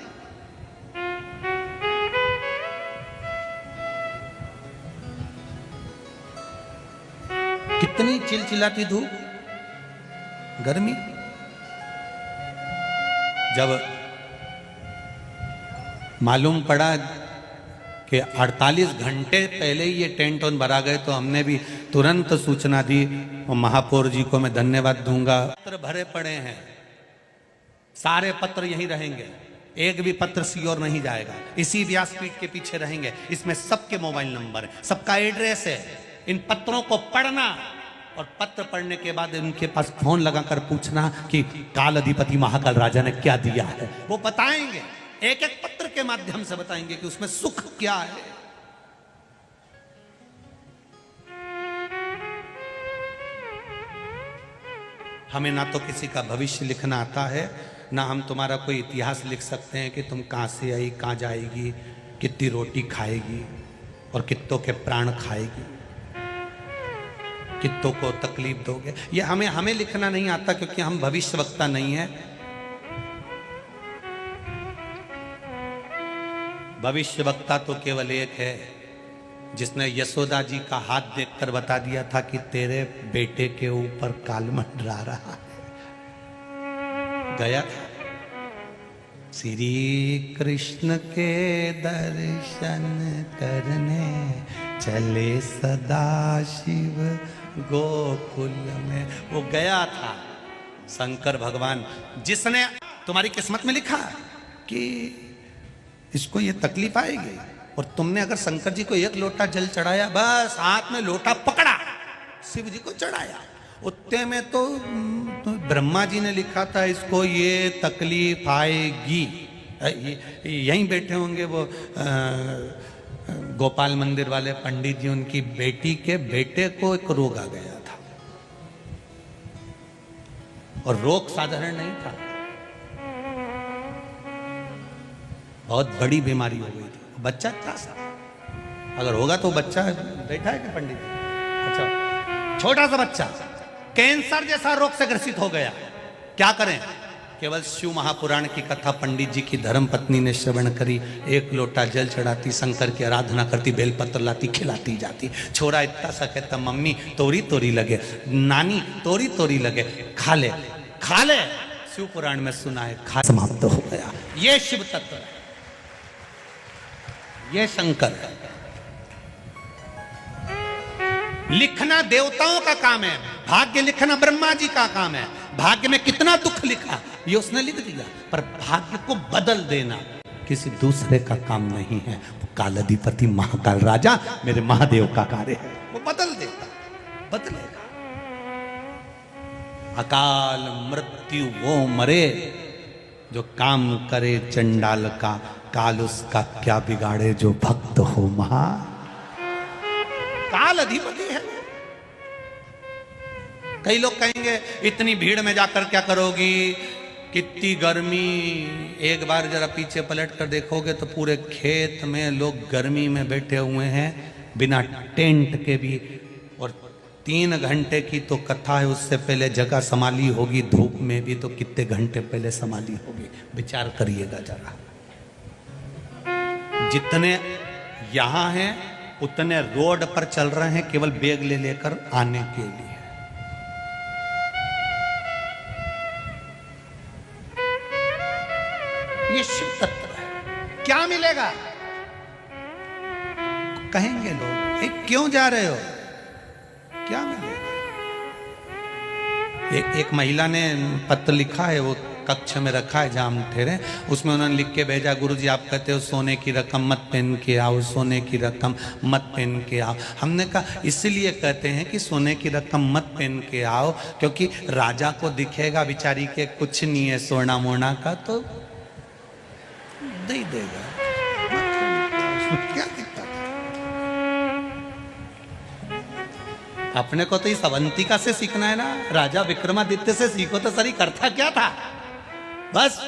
कितनी चिलचिलाती धूप, गर्मी। जब मालूम पड़ा कि 48 घंटे पहले ही ये टेंट ऑन भरा गए तो हमने भी तुरंत सूचना दी, और महापौर जी को मैं धन्यवाद दूंगा। पत्र भरे पड़े हैं, सारे पत्र यहीं रहेंगे, एक भी पत्र सी और नहीं जाएगा, इसी व्यासपीठ के पीछे रहेंगे। इसमें सबके मोबाइल नंबर है, सबका एड्रेस है। इन पत्रों को पढ़ना और पत्र पढ़ने के बाद उनके पास फोन लगाकर पूछना कि काल अधिपति महाकाल राजा ने क्या दिया है, वो बताएंगे। एक एक पत्र के माध्यम से बताएंगे कि उसमें सुख क्या है। हमें ना तो किसी का भविष्य लिखना आता है, ना हम तुम्हारा कोई इतिहास लिख सकते हैं कि तुम कहां से आई, कहां जाएगी, कितनी रोटी खाएगी और कितनों के प्राण खाएगी, कितनों को तकलीफ दोगे। ये हमें लिखना नहीं आता, क्योंकि हम भविष्यवक्ता नहीं है। भविष्यवक्ता तो केवल एक है, जिसने यशोदा जी का हाथ देखकर बता दिया था कि तेरे बेटे के ऊपर काल मंडरा रहा है। गया था, श्री कृष्ण के दर्शन करने चले सदा शिव गोकुल में। वो गया था शंकर भगवान, जिसने तुम्हारी किस्मत में लिखा कि इसको ये तकलीफ आएगी, और तुमने अगर शंकर जी को एक लोटा जल चढ़ाया, बस हाथ में लोटा पकड़ा, शिव जी को चढ़ाया। उतने में तो ब्रह्मा जी ने लिखा था इसको ये तकलीफ आएगी। यहीं बैठे होंगे वो गोपाल मंदिर वाले पंडित जी, उनकी बेटी के बेटे को एक रोग आ गया था, और रोग साधारण नहीं था, बहुत बड़ी बीमारी हो गई थी। बच्चा था सा, अगर होगा तो बच्चा बैठा है कि पंडित जी, अच्छा छोटा सा बच्चा कैंसर जैसा रोग से ग्रसित हो गया। क्या करें, केवल शिव महापुराण की कथा पंडित जी की धर्म पत्नी ने श्रवण करी, एक लोटा जल चढ़ाती, शंकर की आराधना करती, बेलपत्र लाती, खिलाती जाती। छोरा इतना सा कहता, मम्मी तोरी तोरी लगे, नानी तोरी तोरी लगे, खा ले खा ले। शिव पुराण में सुना है, खा समाप्त हो गया। ये शिव तत्व है, ये शंकर है। लिखना देवताओं का काम है, भाग्य लिखना ब्रह्मा जी का काम है। भाग्य में कितना दुख लिखा ये उसने लिख दिया, पर भाग्य को बदल देना किसी दूसरे का काम नहीं है। वो कालाधिपति महाकाल राजा मेरे महादेव का कार्य है, वो बदल देता, बदलेगा। अकाल मृत्यु वो मरे जो काम करे चंडाल का, काल उसका क्या बिगाड़े जो भक्त हो महा। काल अधिपति है। कई लोग कहेंगे इतनी भीड़ में जाकर क्या करोगी, कितनी गर्मी। एक बार जरा पीछे पलट कर देखोगे तो पूरे खेत में लोग गर्मी में बैठे हुए हैं, बिना टेंट के भी। और 3 घंटे की तो कथा है, उससे पहले जगह संभाली होगी, धूप में भी तो कितने घंटे पहले संभाली होगी। विचार करिएगा जरा। जितने यहां हैं उतने रोड पर चल रहे हैं केवल बैग ले लेकर आने के लिए। ये शिव तत्व है। क्या मिलेगा कहेंगे लोग, क्यों जा रहे हो, क्या मिलेगा। एक महिला ने पत्र लिखा है, वो कक्ष में रखा है जहां हम ठहरे, उसमें उन्होंने लिख के भेजा, गुरुजी आप कहते हो सोने की रकम मत पहन के आओ, सोने की रकम मत पहन के आओ। हमने कहा इसलिए कहते हैं कि सोने की रकम मत पहन के आओ, क्योंकि राजा को दिखेगा बिचारी के कुछ नहीं है सोना मोना का, तो दे देगा। क्या दिक्कत है, अपने को तो इस अवंतिका से सीखना है ना, राजा विक्रमादित्य से सीखो तो सरी करता क्या था। बस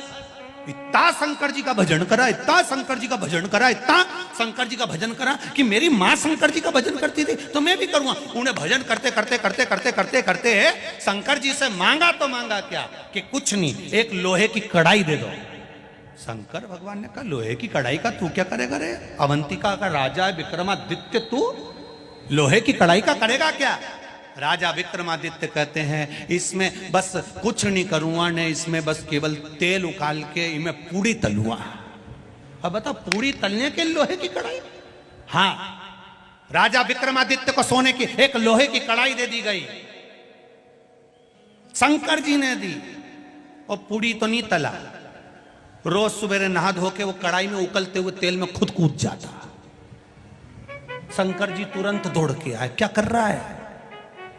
इतना शंकर जी का भजन करा, इतना शंकर जी का भजन करा, इतना शंकर जी का भजन करा कि मेरी माँ शंकर जी का भजन करती थी तो मैं भी करूंगा। उन्हें भजन करते करते करते करते करते करते शंकर जी से मांगा तो मांगा क्या कि कुछ नहीं, एक लोहे की कढ़ाई दे दो। शंकर भगवान ने कहा लोहे की कढ़ाई का तू क्या करेगा रे, अवंतिका का राजा है विक्रमादित्य, तू लोहे की कढ़ाई का करेगा क्या। राजा विक्रमादित्य कहते हैं इसमें बस कुछ नहीं करूंगा ने, इसमें बस केवल तेल उकाल के इनमें पूड़ी तलूंगा। अब बता पूड़ी तलने के लोहे की कढ़ाई। हाँ, राजा विक्रमादित्य को सोने की एक लोहे की कढ़ाई दे दी गई, शंकर जी ने दी, और पूड़ी तो नहीं तला। रोज सुबह नहा धो के वो कढ़ाई में उकलते हुए तेल में खुद कूद जाता। शंकर जी तुरंत दौड़ के आए, क्या कर रहा है,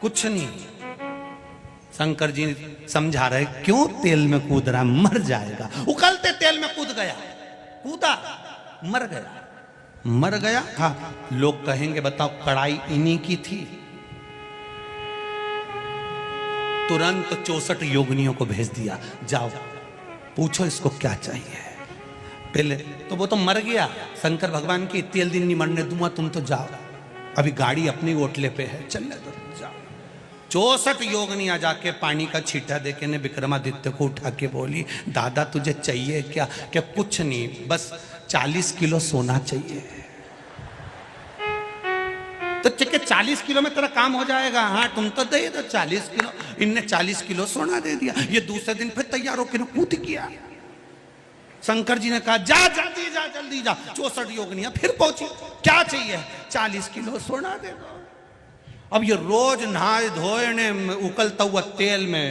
कुछ नहीं। शंकर जी समझा रहे क्यों तेल में कूद रहा, मर जाएगा। उकलते तेल में कूद गया, कूदा, मर गया। मर गया, हाँ लोग कहेंगे बताओ कढ़ाई इन्हीं की थी। तुरंत 64 योगिनियों को भेज दिया, जाओ पूछो इसको क्या चाहिए। पहले तो वो तो मर गया, शंकर भगवान की तेल दिन नहीं मरने दूंगा, तुम तो जाओ, अभी गाड़ी अपनी ओटले पे है, चलने दो, जाओ। 64 योगिनियां जाके पानी का छींटा देके ने विक्रमादित्य को उठा के बोली दादा तुझे चाहिए क्या, क्या कुछ नहीं, बस 40 किलो सोना चाहिए। तो ठीक है 40 किलो में तेरा काम हो जाएगा। हाँ तुम तो दे दो 40 किलो। इनने 40 किलो सोना दे दिया। ये दूसरे दिन फिर तैयार होकर कूद किया। शंकर जी ने कहा जा जल्दी जा जल्दी जा। 64 योगिनियां फिर पहुंची, क्या चाहिए, 40 किलो सोना दे दो। अब ये रोज नहाए धोए ने उकलता हुआ तेल में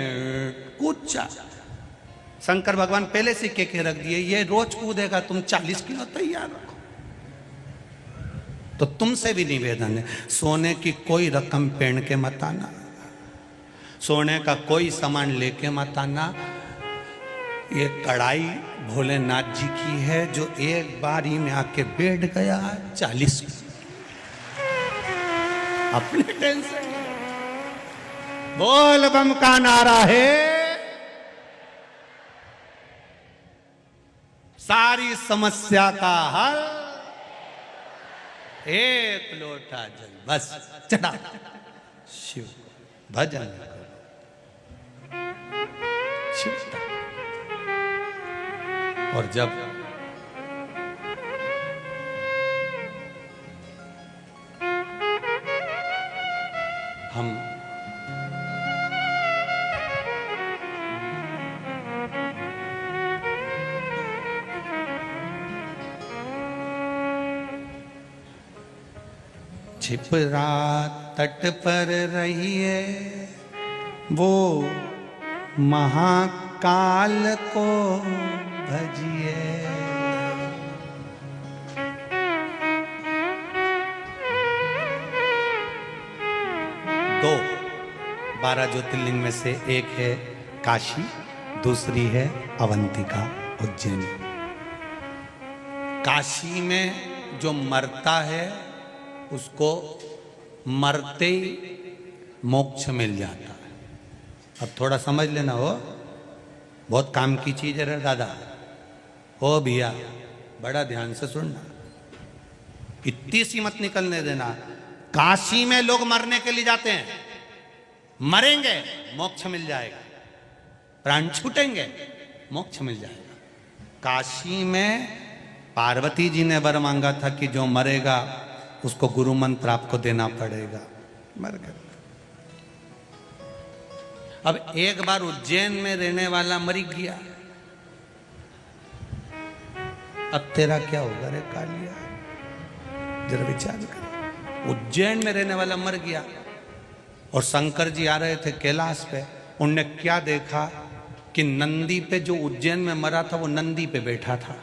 कूद जा। शंकर भगवान पहले से कह के रख दिए ये रोज कूदेगा, तुम 40 किलो तैयार रखो। तो तुमसे भी निवेदन है, सोने की कोई रकम पहन के मत आना, सोने का कोई सामान लेके मत आना। ये कढ़ाई भोलेनाथ जी की है जो एक बार ही में आके बैठ गया 40 अपने टेंशन। बोल बम का नारा है, सारी समस्या का हल एक लोटा जल बस चढ़ा शिव भजन करो शिव। और जब हम छिपरा तट पर रहिए वो महाकाल को भजिए। दो 12 ज्योतिर्लिंग में से एक है काशी, दूसरी है अवंतिका उज्जैन। काशी में जो मरता है उसको मरते ही मोक्ष मिल जाता है। अब थोड़ा समझ लेना, हो बहुत काम की चीज है रे दादा। हो भैया बड़ा ध्यान से सुनना, इतनी सी मत निकलने देना। काशी में लोग मरने के लिए जाते हैं, मरेंगे मोक्ष मिल जाएगा, प्राण छूटेंगे मोक्ष मिल जाएगा। काशी में पार्वती जी ने वर मांगा था कि जो मरेगा उसको गुरु मंत्र आपको देना पड़ेगा, मर गए। अब एक बार उज्जैन में रहने वाला मर गया, अब तेरा क्या होगा रे कालिया, जरा विचार कर। उज्जैन में रहने वाला मर गया और शंकर जी आ रहे थे कैलाश पे। उनने क्या देखा कि नंदी पे जो उज्जैन में मरा था वो नंदी पे बैठा था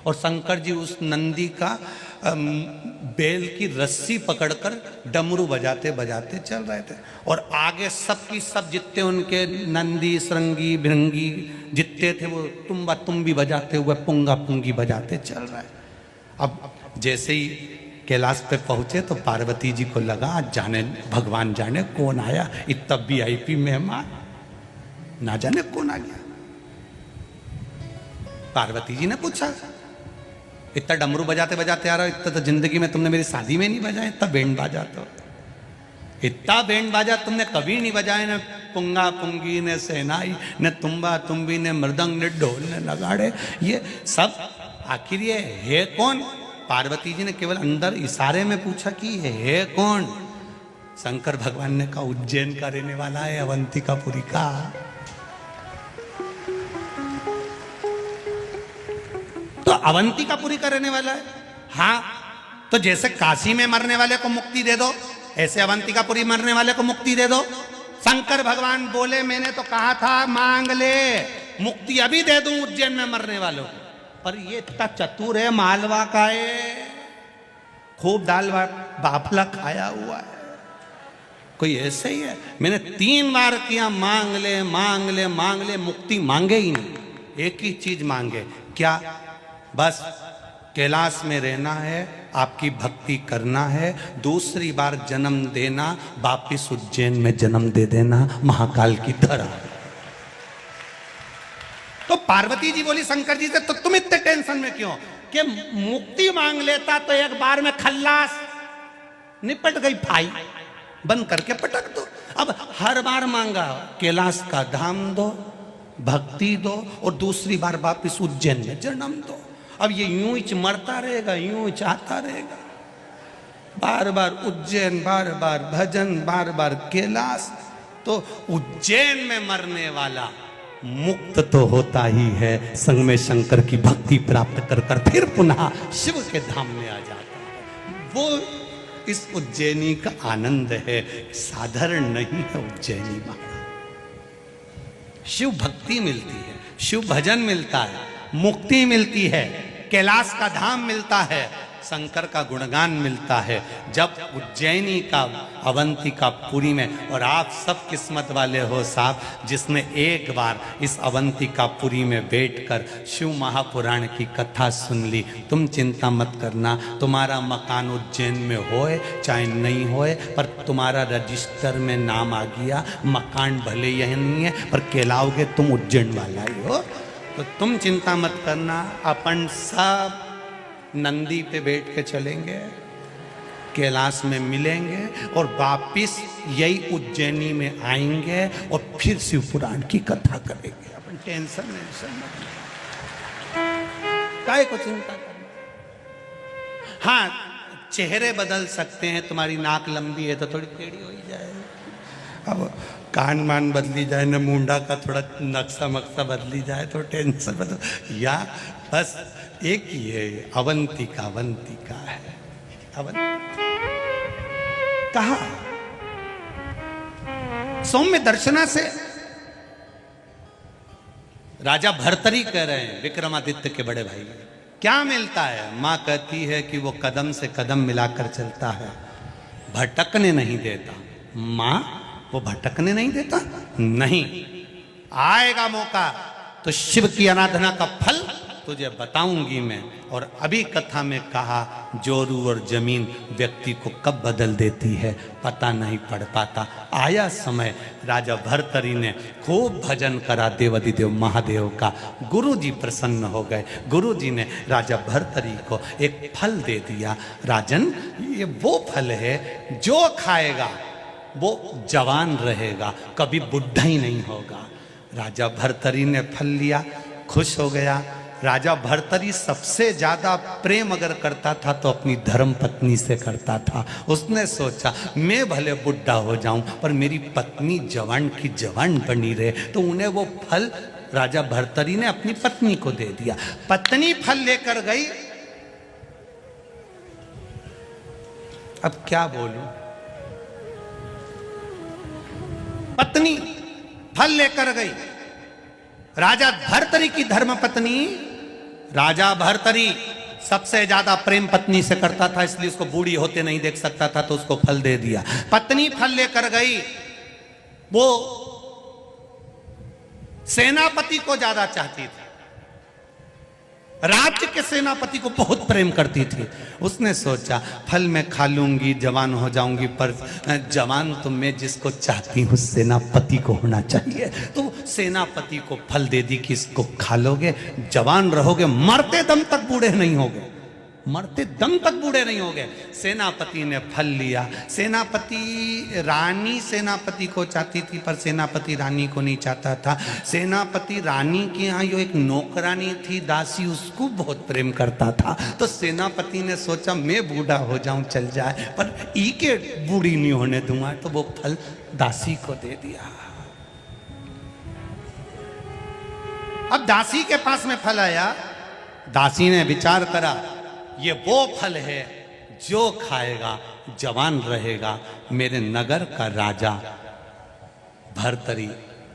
और शंकर जी उस नंदी का बेल की रस्सी पकड़कर डमरू बजाते बजाते चल रहे थे और आगे सबकी सब जितने उनके नंदी श्रृंगी भृंगी जितने थे वो तुम्बा तुम्बी बजाते हुए पुंगा पुंगी बजाते चल रहे। अब जैसे ही कैलाश पे पहुंचे तो पार्वती जी को लगा जाने भगवान जाने कौन आया, इतना VIP मेहमान, ना जाने कौन आ गया। पार्वती जी ने पूछा, इतना डमरू बजाते बजाते आ रहा हो, इतना तो जिंदगी में तुमने मेरी शादी में नहीं बजाया, इतना बैंड बाजा, तो इतना बैंड बाजा तुमने कभी नहीं बजाए, न पुंगा पुंगी ने सेनाई न तुम्बा तुम्बी ने मृदंग ने ढोल ने नगाड़े, ये सब आखिर ये है कौन? पार्वती जी ने केवल अंदर इशारे में पूछा कि ये है कौन? शंकर भगवान ने कहा उज्जैन का रहने वाला है, अवंतिकापुरी का। तो अवंतिकापुरी का रहने वाला है। हाँ, तो जैसे काशी में मरने वाले को मुक्ति दे दो, ऐसे अवंतिकापुरी मरने वाले को मुक्ति दे दो। शंकर भगवान बोले मैंने तो कहा था मांग ले, मुक्ति अभी दे दूं उज्जैन में मरने वालों को। पर ये इतना चतुर है, मालवा का है, खूब दाल बाफला खाया हुआ है, कोई ऐसे ही है। मैंने 3 बार किया मांग ले मांग ले मांग ले, मुक्ति मांगे ही नहीं। एक ही चीज मांगे, क्या? बस कैलाश में रहना है, आपकी भक्ति करना है, दूसरी बार जन्म देना, वापिस उज्जैन में जन्म दे देना, महाकाल की तरह। तो पार्वती जी बोली शंकर जी से, तो तुम इतने टेंशन में क्यों? कि मुक्ति मांग लेता तो एक बार में खल्लास, निपट गई भाई, बंद करके पटक दो। अब हर बार मांगा, कैलाश का धाम दो, भक्ति दो, और दूसरी बार वापिस उज्जैन में जन्म दो। अब ये यूं ही मरता रहेगा, यूं ही चाहता रहेगा, बार बार उज्जैन, बार बार भजन, बार बार कैलाश। तो उज्जैन में मरने वाला मुक्त तो होता ही है, संग में शंकर की भक्ति प्राप्त कर कर फिर पुनः शिव के धाम में आ जाता है। वो इस उज्जैनी का आनंद है, साधारण नहीं है उज्जैनी महाराज। शिव भक्ति मिलती है, शिव भजन मिलता है, मुक्ति मिलती है, कैलाश का धाम मिलता है, शंकर का गुणगान मिलता है। जब उज्जैनी का अवंतिकापुरी में, और आप सब किस्मत वाले हो साहब जिसने एक बार इस अवंतिकापुरी में बैठकर शिव महापुराण की कथा सुन ली। तुम चिंता मत करना, तुम्हारा मकान उज्जैन में होए चाहे नहीं होए, पर तुम्हारा रजिस्टर में नाम आ गया। मकान भले यही नहीं है, पर कहलाओगे तुम उज्जैन वाला ही हो। तो तुम चिंता मत करना, अपन सब नंदी पे बैठ के चलेंगे, कैलाश में मिलेंगे, और वापिस यही उज्जैनी में आएंगे, और फिर शिव पुराण की कथा करेंगे। अपन टेंशन मत, काहे को चिंता करना। हाँ, चेहरे बदल सकते हैं, तुम्हारी नाक लंबी है तो थोड़ी टेढ़ी हो ही जाएगी, अब कान मान बदली जाए न, मुंडा का थोड़ा नक्शा मक्सा बदली जाए तो टेंशन बदल, या बस एक ही है, अवंतिका है। कहा सौम्य दर्शना से राजा भर्तरी कह रहे हैं विक्रमादित्य के बड़े भाई, क्या मिलता है? मां कहती है कि वो कदम से कदम मिलाकर चलता है, भटकने नहीं देता। मां वो भटकने नहीं देता? नहीं, आएगा मौका तो शिव की आराधना का फल तुझे बताऊंगी मैं। और अभी कथा में कहा जोरू और जमीन व्यक्ति को कब बदल देती है पता नहीं पड़ पाता। आया समय, राजा भर्तरी ने खूब भजन करा देवाधिदेव महादेव का, गुरु जी प्रसन्न हो गए। गुरु जी ने राजा भर्तरी को एक फल दे दिया, राजन ये वो फल है जो खाएगा वो जवान रहेगा, कभी बुढ़ा ही नहीं होगा। राजा भर्तरी ने फल लिया, खुश हो गया। राजा भर्तरी सबसे ज्यादा प्रेम अगर करता था तो अपनी धर्म पत्नी से करता था। उसने सोचा मैं भले बुढ़ा हो जाऊं पर मेरी पत्नी जवान की जवान बनी रहे, तो उन्हें वो फल राजा भर्तरी ने अपनी पत्नी को दे दिया। पत्नी फल लेकर गई। अब क्या बोलूं, पत्नी फल लेकर गई। राजा भर्तरी की धर्म पत्नी, राजा भर्तरी सबसे ज्यादा प्रेम पत्नी से करता था, इसलिए उसको बूढ़ी होते नहीं देख सकता था, तो उसको फल दे दिया। पत्नी फल लेकर गई, वो सेनापति को ज्यादा चाहती थी। राज्य के सेनापति को बहुत प्रेम करती थी। उसने सोचा फल मैं खा लूंगी, जवान हो जाऊंगी, पर जवान तो मैं जिसको चाहती हूँ सेनापति को होना चाहिए। तो सेनापति को फल दे दी कि इसको खा लोगे, जवान रहोगे, मरते दम तक बूढ़े नहीं होगे, मरते दम तक बूढ़े नहीं हो गए। सेनापति ने फल लिया। सेनापति रानी सेनापति को चाहती थी, पर सेनापति रानी को नहीं चाहता था। सेनापति रानी के यहाँ जो एक नौकरानी थी दासी, उसको बहुत प्रेम करता था। तो सेनापति ने सोचा मैं बूढ़ा हो जाऊं चल जाए, पर ई के बूढ़ी नहीं होने दूंगा, तो वो फल दासी को दे दिया। अब दासी के पास में फल आया। दासी ने विचार करा ये वो फल है जो खाएगा जवान रहेगा। मेरे नगर का राजा भर्तरी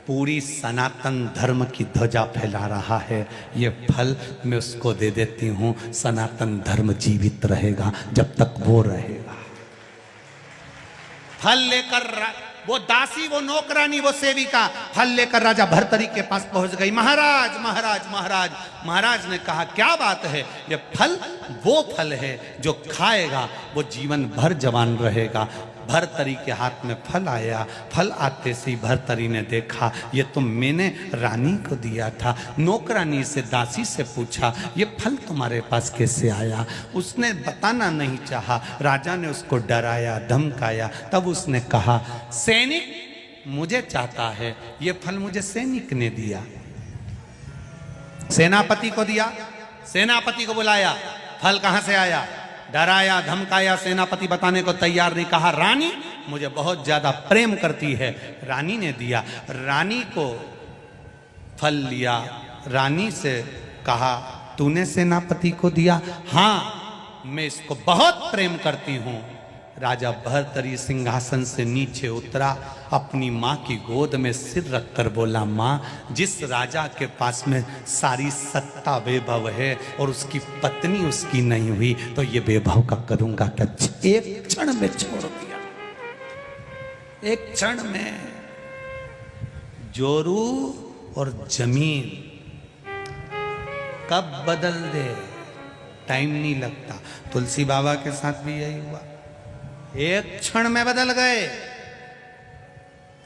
पूरी सनातन धर्म की ध्वजा फैला रहा है, ये फल मैं उसको दे देती हूं, सनातन धर्म जीवित रहेगा जब तक वो रहेगा। फल लेकर वो दासी, वो नौकरानी, वो सेविका फल लेकर राजा भर्तरी के पास पहुंच गई। महाराज महाराज महाराज। महाराज ने कहा क्या बात है, ये फल वो फल है जो खाएगा वो जीवन भर जवान रहेगा। भर्तरी के हाथ में फल आया। फल आते से भर्तरी ने देखा ये तो मैंने रानी को दिया था। नौकरानी से दासी से पूछा ये फल तुम्हारे पास कैसे आया। उसने बताना नहीं चाहा। राजा ने उसको डराया, धमकाया। तब उसने कहा सैनिक मुझे चाहता है, ये फल मुझे सैनिक ने दिया। सेनापति को दिया। सेनापति को बुलाया, फल कहां से आया। डराया, धमकाया, सेनापति बताने को तैयार नहीं। कहा रानी मुझे बहुत ज्यादा प्रेम करती है, रानी ने दिया। रानी को फल लिया। रानी से कहा तूने सेनापति को दिया। हाँ मैं इसको बहुत प्रेम करती हूं। राजा भर्तरी सिंहासन से नीचे उतरा, अपनी माँ की गोद में सिर रखकर बोला माँ, जिस राजा के पास में सारी सत्ता वैभव है और उसकी पत्नी उसकी नहीं हुई, तो ये वैभव का करूंगा क्या। एक क्षण में छोड़ दिया, एक क्षण में। जोरू और जमीन कब बदल दे टाइम नहीं लगता। तुलसी बाबा के साथ भी यही हुआ, एक क्षण में बदल गए।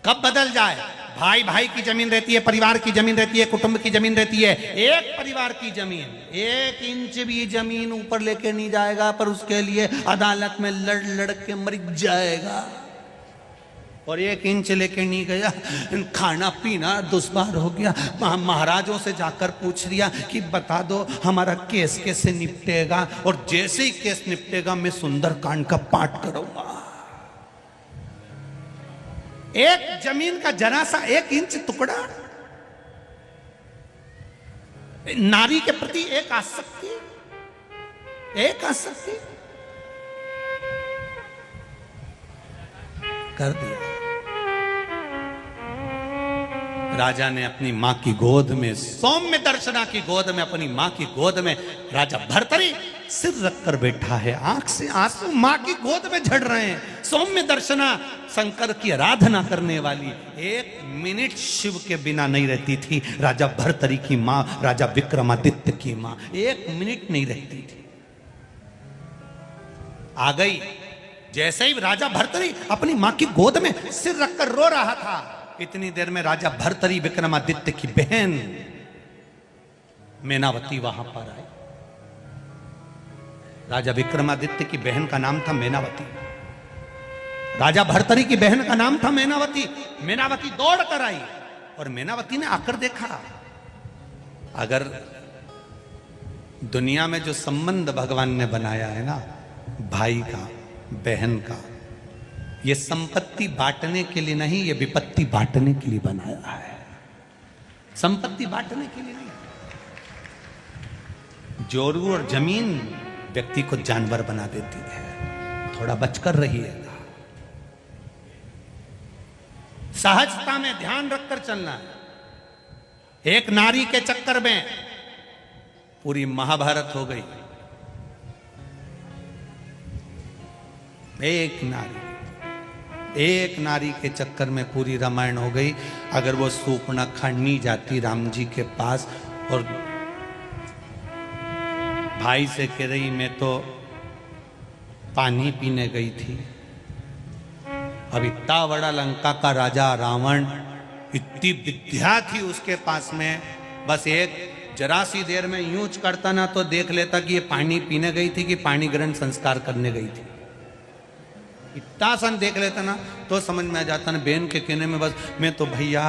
कब बदल जाए। भाई भाई की जमीन रहती है, परिवार की जमीन रहती है, कुटुंब की जमीन रहती है। एक परिवार की जमीन 1 इंच भी जमीन ऊपर लेके नहीं जाएगा, पर उसके लिए अदालत में लड़ लड़ के मर जाएगा। और 1 इंच लेके नहीं गया, खाना पीना दुश्वार हो गया। महाराजों से जाकर पूछ लिया कि बता दो हमारा केस कैसे निपटेगा, और जैसे ही केस निपटेगा मैं सुंदरकांड का पाठ करूंगा। एक जमीन का जरा सा 1 इंच टुकड़ा, नारी के प्रति एक आसक्ति, एक आसक्ति कर दिया। राजा ने अपनी मां की गोद में, सौम्य दर्शना की गोद में, अपनी मां की गोद में राजा भर्तरी सिर रखकर बैठा है। आंख से आंसू मां की गोद में झड़ रहे हैं। सौम्य दर्शना शंकर की आराधना करने वाली 1 मिनट शिव के बिना नहीं रहती थी। राजा भर्तरी की मां, राजा विक्रमादित्य की मां 1 मिनट नहीं रहती थी। आ गई। जैसे ही राजा भर्तरी अपनी मां की गोद में सिर रखकर रो रहा था, इतनी देर में राजा भर्तरी विक्रमादित्य की बहन मेनावती वहां पर आई। राजा विक्रमादित्य की बहन का नाम था मेनावती। राजा भर्तरी की बहन का नाम था मेनावती। मेनावती दौड़ कर आई और मेनावती ने आकर देखा, अगर दुनिया में जो संबंध भगवान ने बनाया है ना, भाई का, बहन का, ये संपत्ति बांटने के लिए नहीं, ये विपत्ति बांटने के लिए बनाया है। संपत्ति बांटने के लिए नहीं। जोरू और जमीन व्यक्ति को जानवर बना देती है। थोड़ा बचकर रहिएगा। सहजता में ध्यान रखकर चलना है। एक नारी के चक्कर में पूरी महाभारत हो गई। एक नारी के चक्कर में पूरी रामायण हो गई। अगर वो सूर्पणखा नहीं जाती राम जी के पास और भाई से कह रही मैं तो पानी पीने गई थी। अब इतना बड़ा लंका का राजा रावण, इतनी विद्या थी उसके पास में, बस एक जरा सी देर में यूं करता ना तो देख लेता कि ये पानी पीने गई थी कि पानी ग्रहण संस्कार करने गई थी। इतना सन देख लेता ना तो समझ में आ जाता ना। बहन के कहने में बस मैं तो भैया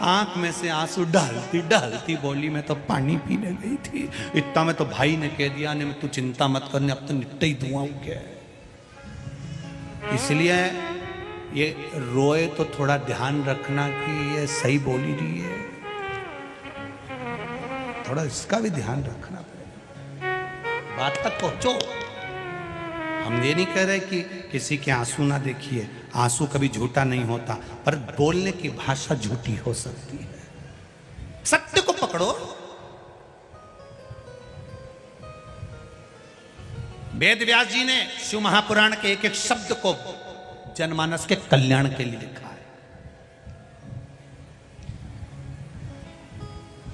आंख में से आंसू डालती डालती बोली मैं तो पानी पीने गई थी। इतना में तो भाई ने कह दिया ने तू चिंता मत करने, अब तो निट्टे ही धुआं हो गया। इसलिए ये रोए तो थोड़ा ध्यान रखना कि ये सही बोली रही है, थोड़ा इसका भी ध्यान रखना पड़ेगा। बात तक पहुंचो। हम ये नहीं कह रहे कि किसी के आंसू ना देखिए, आंसू कभी झूठा नहीं होता, पर बोलने की भाषा झूठी हो सकती है। सत्य को पकड़ो। वेद व्यास जी ने शिव महापुराण के एक एक शब्द को जनमानस के कल्याण के लिए लिखा है।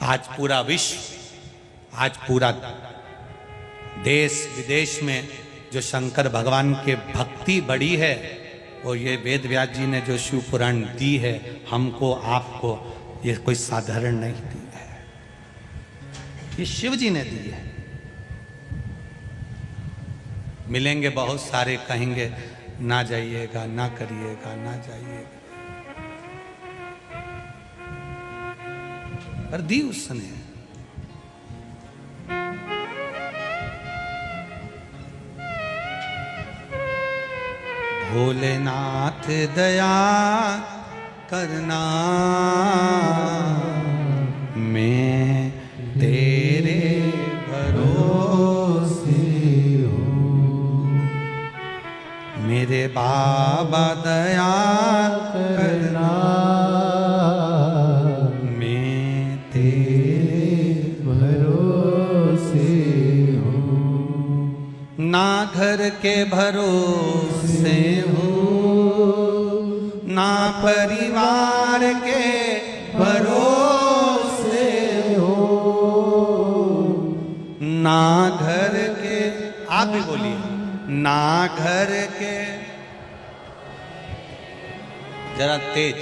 आज पूरा विश्व, आज पूरा देश विदेश में जो शंकर भगवान के भक्ति बढ़ी है, और ये वेद व्यास जी ने जो शिव पुराण दी है हमको आपको, ये कोई साधारण नहीं दी है, ये शिव जी ने दी है। मिलेंगे बहुत सारे, कहेंगे ना जाइएगा, ना करिएगा, ना जाइएगा, पर दी उसने। भोलेनाथ दया करना, मैं तेरे भरोसे हूँ। मेरे बाबा दया करना, मैं तेरे भरोसे हूँ। ना घर के भरोसे हूँ, ना परिवार के भरोसे हो, ना घर के, आप भी बोलिए, ना घर के, जरा तेज,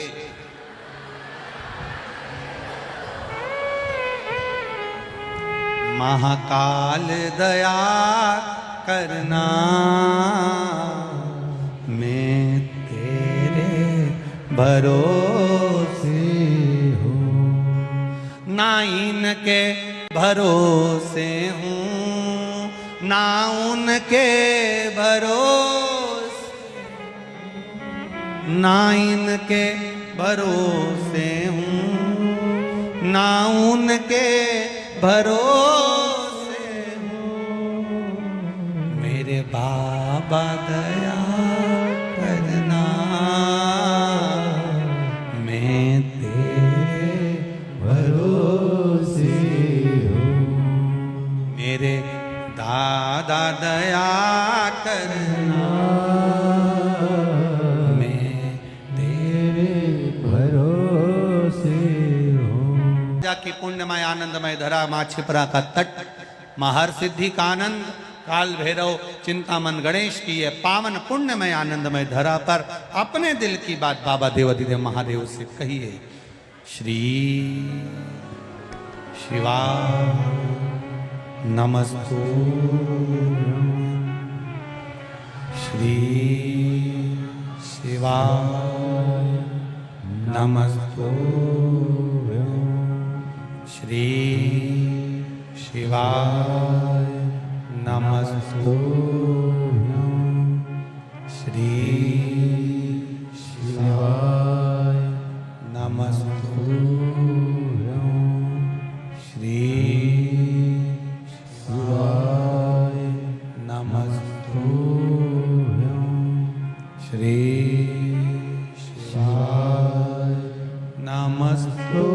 महाकाल दया करना, मैं तेरे भरोसे हूँ। ना इनके भरोसे हूँ, ना उनके भरोसे, ना इनके भरोसे हूँ, ना उनके भरोसे हूँ। मेरे बाबा दया करना, मैं तेरे भरोसे हूँ। मेरे दादा दया करना, मैं तेरे भरोसे हूँ। जाकी पुण्यमय आनंदमय धरा, माँ छिपरा का तट, महर सिद्धि का आनंद, काल भैरव चिंतामन गणेश की ये पावन पुण्यमय आनंदमय धरा पर अपने दिल की बात बाबा देवाधिदेव महादेव से कहिए। श्री शिवा नमस्तु, श्री शिवा नमस्तु, श्री शिवा नमस्तु, श्री शिवाय नमस्तु, श्री शिवाय नमस्तु, श्री शिवाय नमस्तु।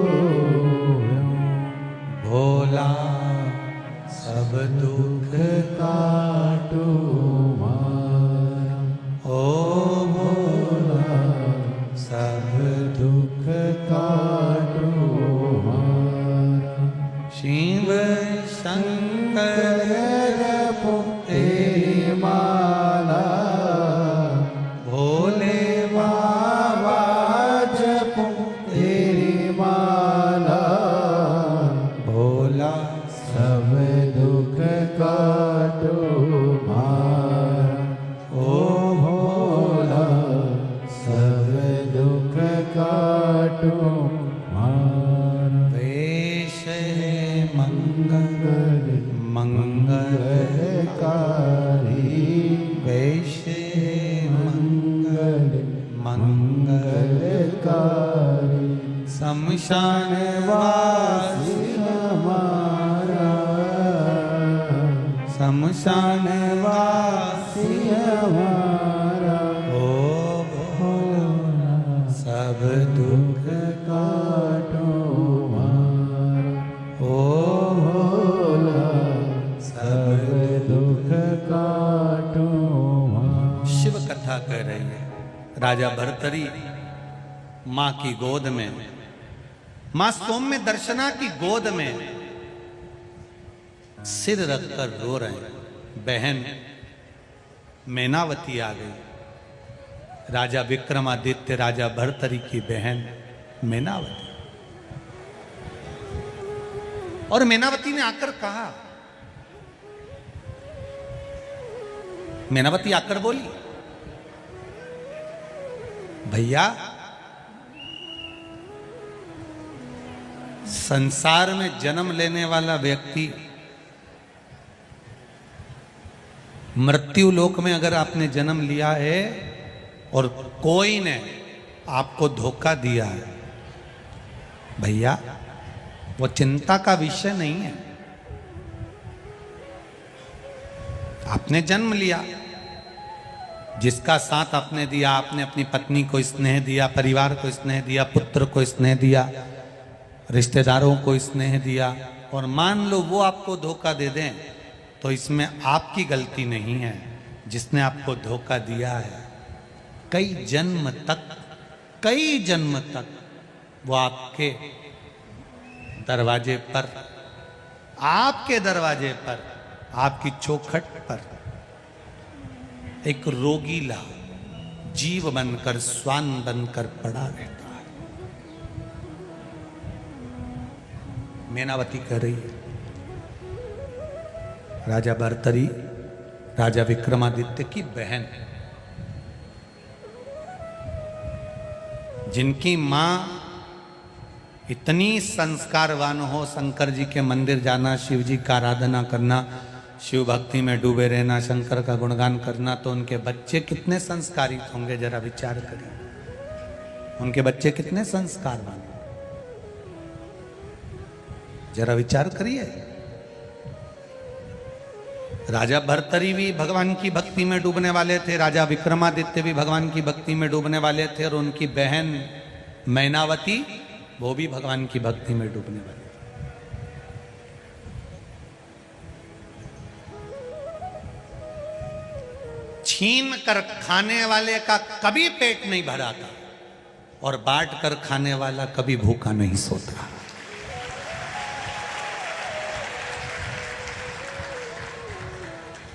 भोला सब दुख काटो मारा, ओ भोला सब दुख काटो मारा। शिव शंकर काटो मारा वेश मंगल मंगलकारी वेश मंगल मंगलकारी शमशान वासी हमारा शमशान वासी हमारा ओ भोला सब दुख काटो मारा ओ भोला सब दुख काटो मारा। शिव कथा कह रही है। राजा भर्तरी मां की गोद में, मां सौम्य दर्शना की गोद में सिर रखकर रो रहे हैं। बहन मैनावती आ गई। राजा विक्रमादित्य राजा भर्तरी की बहन मैनावती, और मैनावती ने आकर कहा, मैनावती आकर बोली, भैया संसार में जन्म लेने वाला व्यक्ति मृत्यु लोक में अगर आपने जन्म लिया है और कोई ने आपको धोखा दिया है, भैया वो चिंता का विषय नहीं है। आपने जन्म लिया, जिसका साथ आपने दिया, आपने अपनी पत्नी को स्नेह दिया, परिवार को स्नेह दिया, पुत्र को स्नेह दिया, रिश्तेदारों को स्नेह दिया, और मान लो वो आपको धोखा दे दें तो इसमें आपकी गलती नहीं है। जिसने आपको धोखा दिया है कई जन्म तक वो आपके दरवाजे पर, आपकी चौखट पर एक रोगीला जीव बनकर, स्वान बनकर पड़ा रहता है। मैनावती कह रही है, राजा भर्तरी राजा विक्रमादित्य की बहन, जिनकी मां इतनी संस्कारवान हो, शंकर जी के मंदिर जाना, शिव जी का आराधना करना, शिव भक्ति में डूबे रहना, शंकर का गुणगान करना, तो उनके बच्चे कितने संस्कारित होंगे, जरा विचार करिए। उनके बच्चे कितने संस्कारवान, जरा विचार करिए। राजा भर्तरी भी भगवान की भक्ति में डूबने वाले थे, राजा विक्रमादित्य भी भगवान की भक्ति में डूबने वाले थे, और उनकी बहन मैनावती वो भी भगवान की भक्ति में डूबने वाली। छीन कर खाने वाले का कभी पेट नहीं भरा था, और बांट कर खाने वाला कभी भूखा नहीं सोता।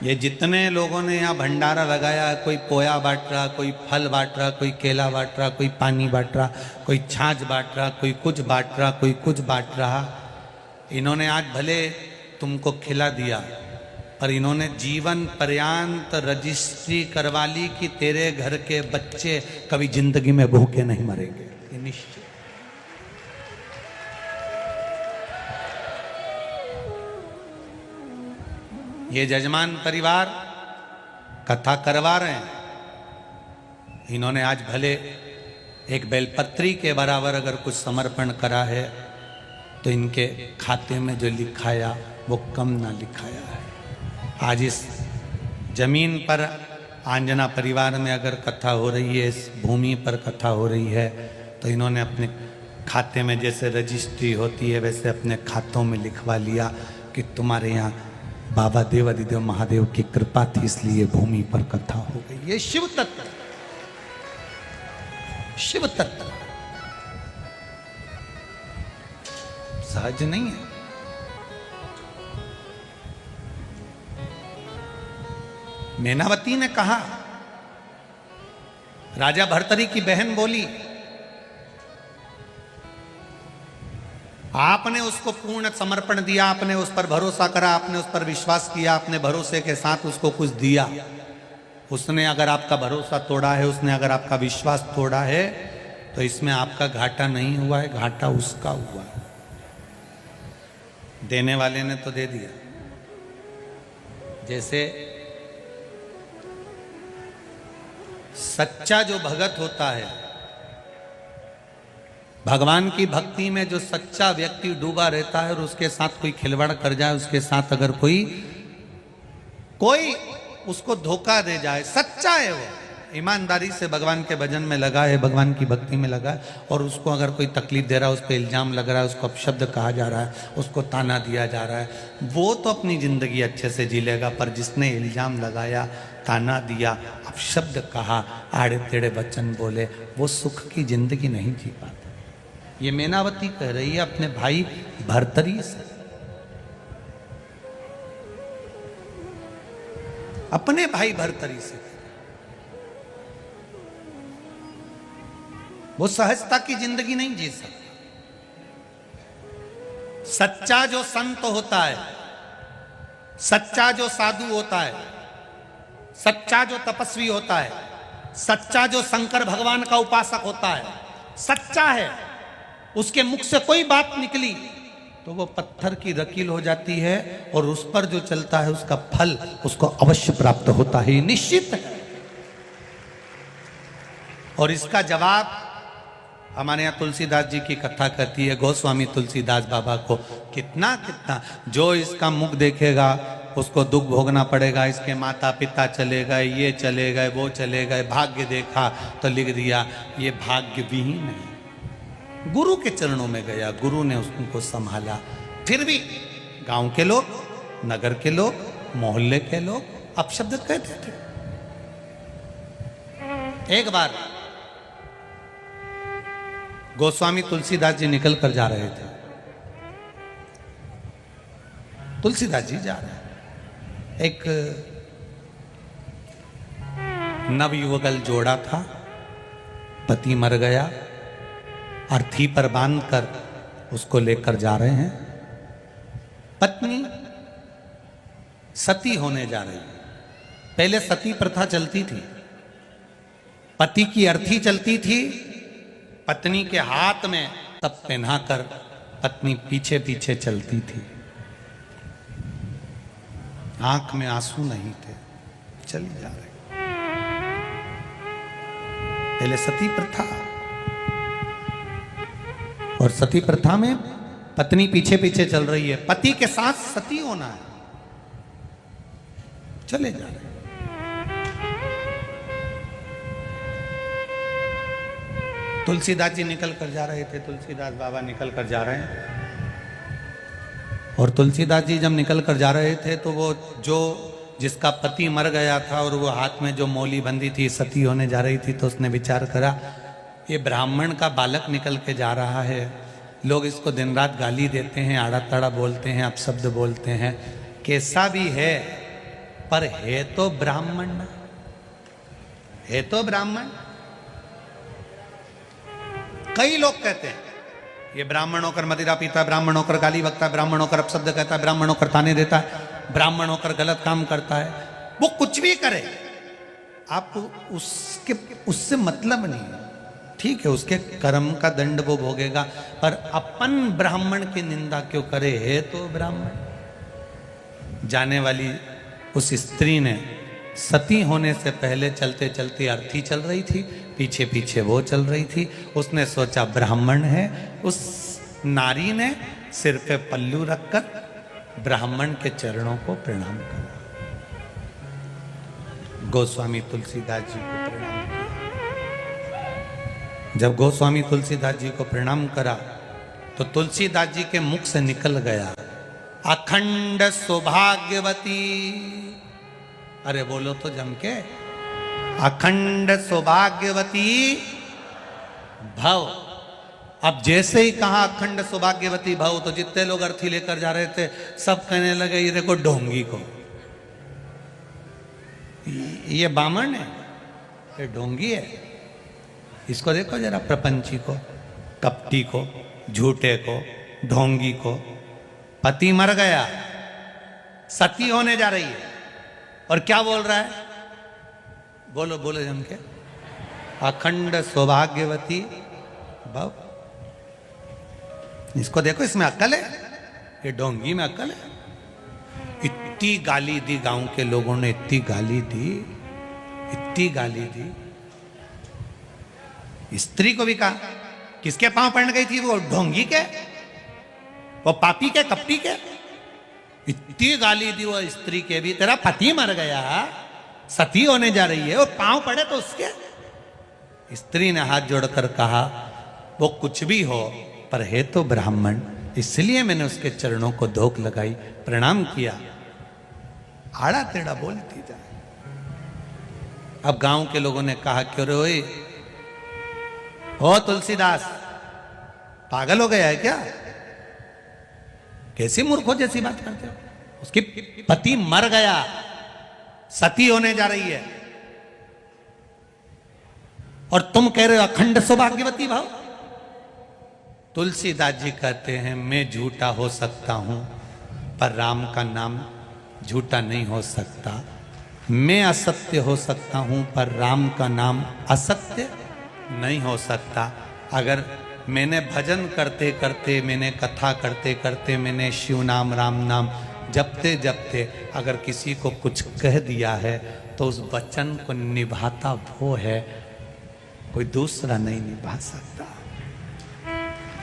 ये जितने लोगों ने यहाँ भंडारा लगाया, कोई पोया बांट रहा, कोई फल बांट रहा, कोई केला बांट रहा, कोई पानी बांट रहा, कोई छाछ बांट रहा, कोई कुछ बांट रहा, कोई कुछ बांट रहा, इन्होंने आज भले तुमको खिला दिया, पर इन्होंने जीवन पर्यंत रजिस्ट्री करवा ली कि तेरे घर के बच्चे कभी जिंदगी में भूखे नहीं मरेंगे। ये निश्चय। ये जजमान परिवार कथा करवा रहे हैं, इन्होंने आज भले एक बेलपत्री के बराबर अगर कुछ समर्पण करा है, तो इनके खाते में जो लिखाया वो कम ना लिखाया है। आज इस जमीन पर आंजना परिवार में अगर कथा हो रही है, इस भूमि पर कथा हो रही है, तो इन्होंने अपने खाते में जैसे रजिस्ट्री होती है वैसे अपने खातों में लिखवा लिया कि तुम्हारे यहाँ बाबा देवादिदेव महादेव की कृपा थी, इसलिए भूमि पर कथा हो गई। ये शिव तत्व, शिव तत्व सहज नहीं है। मैनावती ने कहा, राजा भर्तरी की बहन बोली, आपने उसको पूर्ण समर्पण दिया, आपने उस पर भरोसा करा, आपने उस पर विश्वास किया, आपने भरोसे के साथ उसको कुछ दिया। उसने अगर आपका भरोसा तोड़ा है, उसने अगर आपका विश्वास तोड़ा है, तो इसमें आपका घाटा नहीं हुआ है, घाटा उसका हुआ है। देने वाले ने तो दे दिया। जैसे सच्चा जो भगत होता है, भगवान की भक्ति में जो सच्चा व्यक्ति डूबा रहता है और उसके साथ कोई खिलवाड़ कर जाए, उसके साथ अगर कोई उसको धोखा दे जाए, सच्चा है वो, ईमानदारी से भगवान के भजन में लगा है, भगवान की भक्ति में लगा है, और उसको अगर कोई तकलीफ दे रहा है, उस पर इल्जाम लग रहा है, उसको अपशब्द कहा जा रहा है, उसको ताना दिया जा रहा है, वो तो अपनी जिंदगी अच्छे से जी लेगा। पर जिसने इल्जाम लगाया, ताना दिया, अपशब्द कहा, आड़े टेढ़े वचन बोले, वो सुख की जिंदगी नहीं जी पाता। ये मैनावती कह रही है अपने भाई भर्तरी से, अपने भाई भर्तरी से। वो सहजता की जिंदगी नहीं जी सकता। सच्चा जो संत होता है, सच्चा जो साधु होता है, सच्चा जो तपस्वी होता है, सच्चा जो शंकर भगवान का उपासक होता है, सच्चा है, उसके मुख से कोई बात निकली तो वो पत्थर की रकील हो जाती है, और उस पर जो चलता है उसका फल उसको अवश्य प्राप्त होता है, निश्चित है। और इसका जवाब हमारे यहाँ तुलसीदास जी की कथा कहती है, गोस्वामी तुलसीदास बाबा को कितना कितना जो इसका मुख देखेगा उसको दुख भोगना पड़ेगा, इसके माता पिता चले गए, ये चले गए, वो चले गए, भाग्य देखा तो लिख दिया ये भाग्य विहीन है। गुरु के चरणों में गया, गुरु ने उसको संभाला। फिर भी गांव के लोग, नगर के लोग, मोहल्ले के लोग अपशब्द कहते थे। एक बार गोस्वामी तुलसीदास जी निकल कर जा रहे थे। तुलसीदास जी जा रहे हैं, एक नवयुवकल जोड़ा था, पति मर गया, अर्थी पर बांधकर उसको लेकर जा रहे हैं। पत्नी सती होने जा रही है। पहले सती प्रथा चलती थी, पति की अर्थी चलती थी, पत्नी के हाथ में तब पहनाकर पत्नी पीछे पीछे चलती थी। आंख में आंसू नहीं थे, चली जा रही। पहले सती प्रथा, और सती प्रथा में पत्नी पीछे पीछे चल रही है, पति के साथ सती होना है, चले जा रहे। तुलसीदास जी निकल कर जा रहे थे, तुलसीदास बाबा निकल कर जा रहे हैं। और तुलसीदास जी जब निकल कर जा रहे थे तो वो जो जिसका पति मर गया था और वो हाथ में जो मौली बंधी थी, सती होने जा रही थी, तो उसने विचार करा ये ब्राह्मण का बालक निकल के जा रहा है, लोग इसको दिन रात गाली देते हैं, आड़ा ताड़ा बोलते हैं, अपशब्द बोलते हैं, कैसा भी है पर है तो ब्राह्मण ना, है तो ब्राह्मण। कई लोग कहते हैं ये ब्राह्मण होकर मदिरा पीता है, ब्राह्मण होकर गाली बकता है, ब्राह्मण होकर अपशब्द कहता है, ब्राह्मण होकर ताने देता है, ब्राह्मण होकर गलत काम करता है। वो कुछ भी करे, आपको उससे मतलब नहीं है, ठीक है, उसके कर्म का दंड वो भोगेगा, पर अपन ब्राह्मण की निंदा क्यों करे, है तो ब्राह्मण। जाने वाली उस स्त्री ने सती होने से पहले चलते चलते अर्थी चल रही थी, पीछे पीछे वो चल रही थी। उसने सोचा ब्राह्मण है, उस नारी ने सिर पे पल्लू रखकर ब्राह्मण के चरणों को प्रणाम करा। गोस्वामी तुलसीदास जी को प्रणाम किया। जब गोस्वामी तुलसीदास जी को प्रणाम करा तो तुलसीदास जी के मुख से निकल गया अखंड सौभाग्यवती। अरे बोलो तो जम के, अखंड सौभाग्यवती भव। अब जैसे ही कहा अखंड सौभाग्यवती भव, तो जितने लोग अर्थी लेकर जा रहे थे सब कहने लगे ये देखो ढोंगी को, ये बामण है, ये ढोंगी है, इसको देखो जरा, प्रपंची को, कपटी को, झूठे को, ढोंगी को। पति मर गया, सती होने जा रही है, और क्या बोल रहा है, बोलो बोलो जम के, अखंड सौभाग्यवती बाप, इसको देखो, इसमें अक्ल है, ये डोंगी में अक्ल है। इतनी गाली दी गांव के लोगों ने, इतनी गाली दी, इतनी गाली दी। स्त्री को भी कहा, किसके पांव पड़ गई थी वो? ढोंगी के, वो पापी के, कपटी के। इतनी गाली दी वो स्त्री के भी, तेरा पति मर गया, सती होने जा रही है, वो पांव पड़े तो उसके। स्त्री ने हाथ जोड़कर कहा, वो कुछ भी हो पर है तो ब्राह्मण, इसलिए मैंने उसके चरणों को धोख लगाई, प्रणाम किया। आड़ा टेढ़ा बोलती जाए। अब गांव के लोगों ने कहा, क्यों रे ओए, ओ तुलसीदास, पागल हो गया है क्या? कैसी मूर्खों जैसी बात करते हो? उसकी पति मर गया, सती होने जा रही है, और तुम कह रहे हो अखंड सौभाग्यवती भाव। तुलसीदास जी कहते हैं, मैं झूठा हो सकता हूं पर राम का नाम झूठा नहीं हो सकता। मैं असत्य हो सकता हूं पर राम का नाम असत्य नहीं हो सकता। अगर मैंने भजन करते करते, मैंने कथा करते करते, मैंने शिव नाम राम नाम जपते जपते अगर किसी को कुछ कह दिया है तो उस वचन को निभाता वो है, कोई दूसरा नहीं निभा सकता,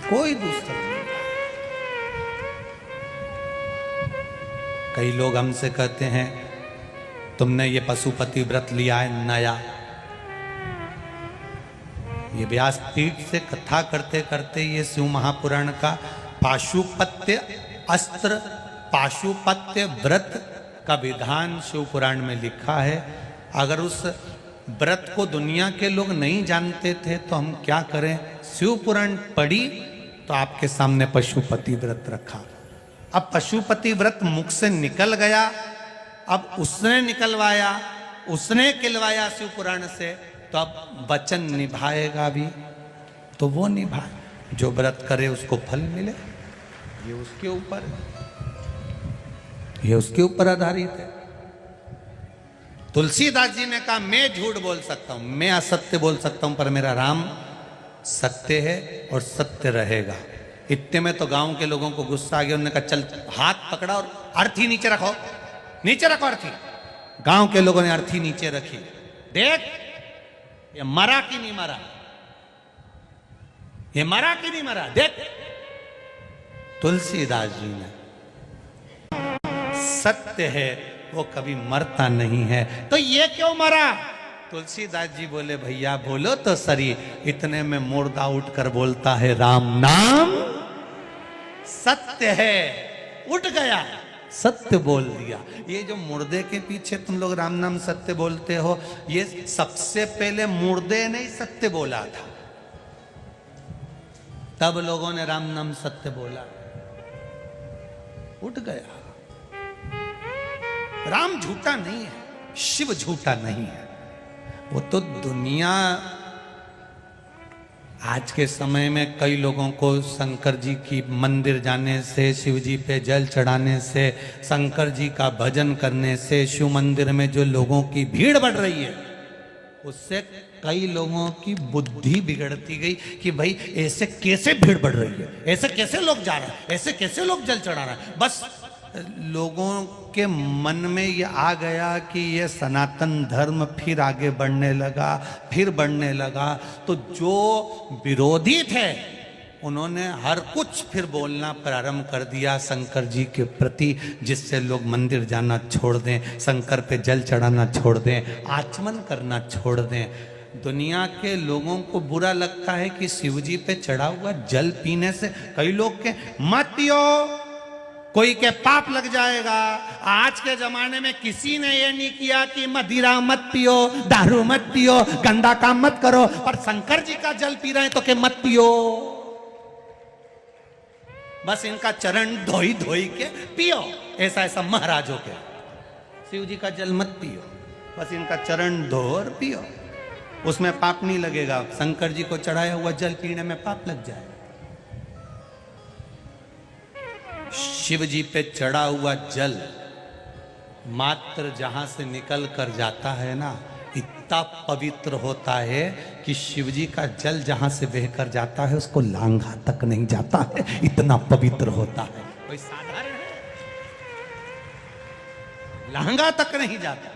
कोई दूसरा नहीं। कई लोग हमसे कहते हैं, तुमने ये पशुपति व्रत लिया है नया। ये व्यास तीर्थ से कथा करते करते ये शिव महापुराण का पाशुपत्य अस्त्र, पाशुपत्य व्रत का विधान शिव पुराण में लिखा है। अगर उस व्रत को दुनिया के लोग नहीं जानते थे तो हम क्या करें? शिव पुराण पढ़ी तो आपके सामने पशुपति व्रत रखा। अब पशुपति व्रत मुख से निकल गया, अब उसने निकलवाया, उसने खिलवाया शिव पुराण से, तो अब वचन निभाएगा भी तो वो निभाए। जो व्रत करे उसको फल मिले, ये उसके ऊपर, ये उसके ऊपर आधारित है। तुलसीदास जी ने कहा, मैं झूठ बोल सकता हूं, मैं असत्य बोल सकता हूं, पर मेरा राम सत्य है और सत्य रहेगा। इतने में तो गांव के लोगों को गुस्सा आ गया। उन्होंने कहा, चल हाथ पकड़ा और अर्थी नीचे रखो, नीचे रखो अर्थी। गांव के लोगों ने अर्थी नीचे रखी। देख, ये मरा कि नहीं मरा, ये मरा कि नहीं मरा, देख। तुलसीदास जी ने, सत्य है वो कभी मरता नहीं है, तो ये क्यों मरा? तुलसीदास जी बोले, भैया बोलो तो सरी। इतने में मुर्दा उठकर बोलता है, राम नाम सत्य है। उठ गया, सत्य बोल दिया। ये जो मुर्दे के पीछे तुम लोग राम नाम सत्य बोलते हो, ये सबसे पहले मुर्दे ने ही सत्य बोला था, तब लोगों ने राम नाम सत्य बोला। उठ गया। राम झूठा नहीं है, शिव झूठा नहीं है। वो तो दुनिया, आज के समय में कई लोगों को शंकर जी की मंदिर जाने से, शिव जी पे जल चढ़ाने से, शंकर जी का भजन करने से, शिव मंदिर में जो लोगों की भीड़ बढ़ रही है, उससे कई लोगों की बुद्धि बिगड़ती गई कि भाई ऐसे कैसे भीड़ बढ़ रही है, ऐसे कैसे लोग जा रहे हैं, ऐसे कैसे लोग जल चढ़ा रहे हैं। बस लोगों के मन में ये आ गया कि ये सनातन धर्म फिर आगे बढ़ने लगा, फिर बढ़ने लगा। तो जो विरोधी थे उन्होंने हर कुछ फिर बोलना प्रारंभ कर दिया शंकर जी के प्रति, जिससे लोग मंदिर जाना छोड़ दें, शंकर पे जल चढ़ाना छोड़ दें, आचमन करना छोड़ दें। दुनिया के लोगों को बुरा लगता है कि शिव जी पे चढ़ा हुआ जल पीने से कई लोग के मत पियो, कोई के पाप लग जाएगा। आज के जमाने में किसी ने ये नहीं किया कि मदिरा मत पियो, दारू मत पियो, गंदा काम मत करो, और शंकर जी का जल पी रहे हैं तो के मत पियो। बस इनका चरण धोई धोई के पियो, ऐसा ऐसा महाराजों के। शिव जी का जल मत पियो, बस इनका चरण धो और पियो, उसमें पाप नहीं लगेगा। शंकर जी को चढ़ाया हुआ जल पीने में पाप लग जाए। शिव जी पे चढ़ा हुआ जल मात्र जहां से निकल कर जाता है ना, इतना पवित्र होता है कि शिवजी का जल जहां से बहकर जाता है उसको लांघा तक नहीं जाता है, इतना पवित्र होता है। कोई साधारण है? लांघा तक नहीं जाता।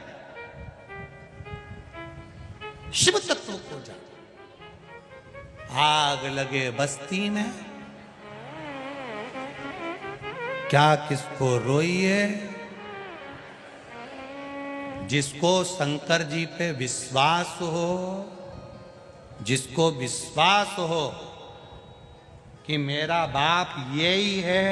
शिव तत्व को जा, आग लगे बस्ती में, क्या किसको रोइए, जिसको शंकर जी पे विश्वास हो, जिसको विश्वास हो कि मेरा बाप यही है,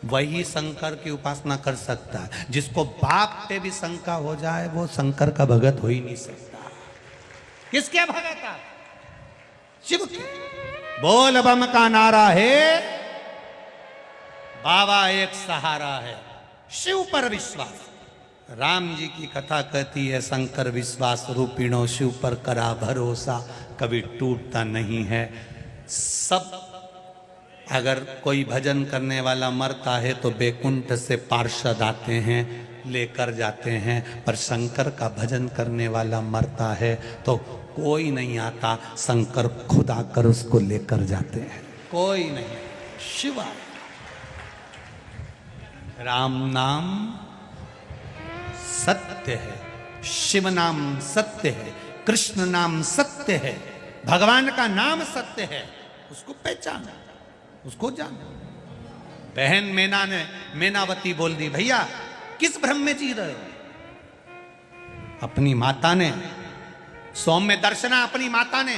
वही शंकर की उपासना कर सकता है। जिसको बाप पे भी शंका हो जाए वो शंकर का भगत हो ही नहीं सकता। किसके भगत आप? शिव के। बोल बम का नारा है, बाबा एक सहारा है, शिव पर विश्वास। राम जी की कथा कहती है, शंकर विश्वास रूपिणो शिव पर करा भरोसा, कभी टूटता नहीं है। सब अगर कोई भजन करने वाला मरता है तो बैकुंठ से पार्षद आते हैं, लेकर जाते हैं, पर शंकर का भजन करने वाला मरता है तो कोई नहीं आता, शंकर खुद आकर उसको लेकर जाते हैं। कोई नहीं, शिव। राम नाम सत्य है, शिव नाम सत्य है, कृष्ण नाम सत्य है, भगवान का नाम सत्य है। उसको पहचाना, उसको जाना। बहन मैनावती बोल दी, भैया किस भ्रम में जी रहे हो? अपनी माता ने, सौम्य दर्शना अपनी माता ने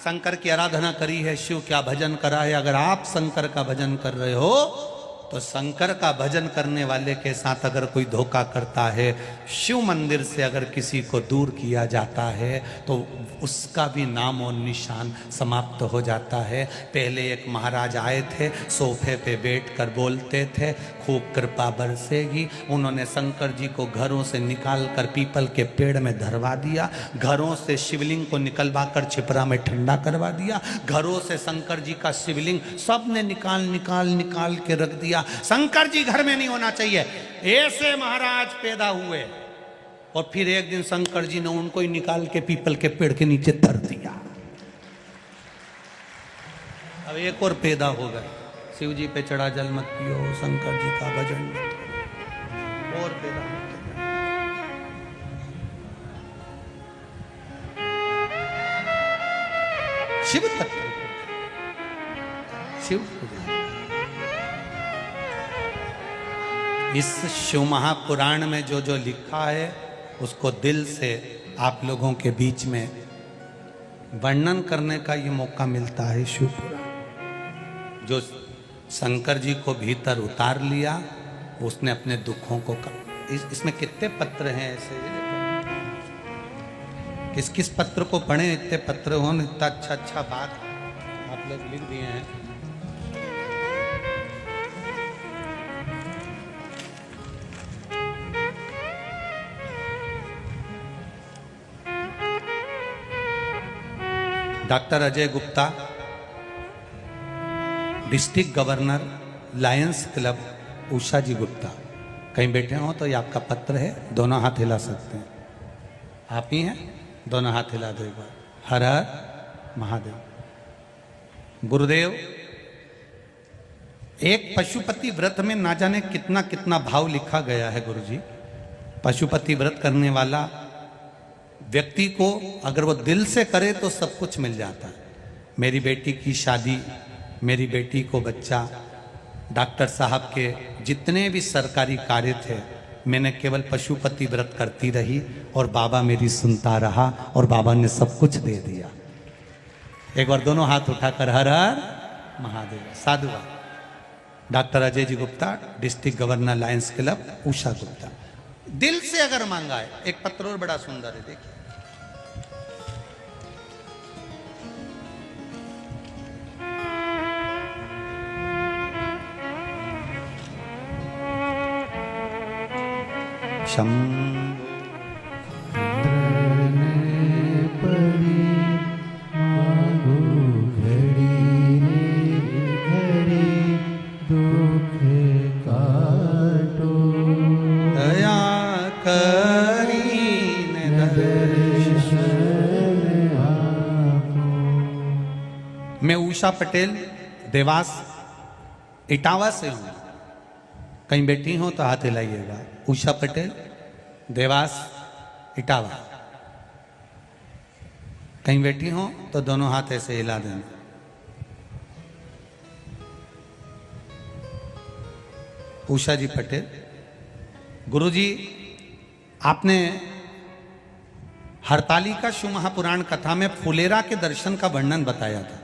शंकर की आराधना करी है, शिव क्या भजन करा है। अगर आप शंकर का भजन कर रहे हो तो शंकर का भजन करने वाले के साथ अगर कोई धोखा करता है, शिव मंदिर से अगर किसी को दूर किया जाता है तो उसका भी नाम और निशान समाप्त हो जाता है। पहले एक महाराज आए थे, सोफे पे बैठकर बोलते थे, खूब कृपा बरसेगी। उन्होंने शंकर जी को घरों से निकाल कर पीपल के पेड़ में धरवा दिया, घरों से शिवलिंग को निकलवा कर छिपरा में ठंडा करवा दिया, घरों से शंकर जी का शिवलिंग सब ने निकाल के रख दिया। शंकर जी घर में नहीं होना चाहिए। ऐसे महाराज पैदा हुए और फिर एक दिन शंकर जी ने उनको ही निकाल के पीपल के पेड़ के नीचे धर दिया। अब एक और पैदा हो गए, शिव जी पे चढ़ा जल मत पियो, शंकर जी का भजन मत करो, और पैदा हो गए। शिव तत्व, शिव पूजा। इस शिव महापुराण में जो जो लिखा है उसको दिल से आप लोगों के बीच में वर्णन करने का ये मौका मिलता है। शिव पुराण जो शंकर जी को भीतर उतार लिया, उसने अपने दुखों को इसमें कितने पत्र हैं ऐसे, किस किस पत्र को पढ़े, इतने पत्र हो, इतना अच्छा बात आप लोग लिख दिए हैं। Doctor Ajay Gupta, district governor, Lions Club, Usha ji Gupta, कहीं बैठे हो तो ये आपका पत्र है, दोनों हाथ हिला सकते हैं। आप ही हैं, दोनों हाथ हिला दो एक बार। हर हर महादेव। गुरुदेव, एक पशुपति व्रत में ना जाने कितना कितना भाव लिखा गया है गुरुजी। पशुपति व्रत करने वाला व्यक्ति को अगर वो दिल से करे तो सब कुछ मिल जाता है। मेरी बेटी की शादी, मेरी बेटी को बच्चा, डॉक्टर साहब के जितने भी सरकारी कार्य थे, मैंने केवल पशुपति व्रत करती रही और बाबा मेरी सुनता रहा और बाबा ने सब कुछ दे दिया। एक बार दोनों हाथ उठाकर हर हर महादेव। साधुवाद। Doctor Ajay ji Gupta, district governor, Lions Club, Usha Gupta. दिल से अगर मांगा है। एक पत्र और बड़ा सुंदर है, देखिए। दया करी मैं उषा पटेल देवास इटावा से हूँ। कहीं बैठी हो तो हाथ हिलाइएगा। उषा पटेल देवास इटावा। कहीं बैठी हो तो दोनों हाथ ऐसे हिला देना। उषा जी पटेल। गुरुजी, आपने हरतालिका शिव महापुराण कथा में फुलेरा के दर्शन का वर्णन बताया था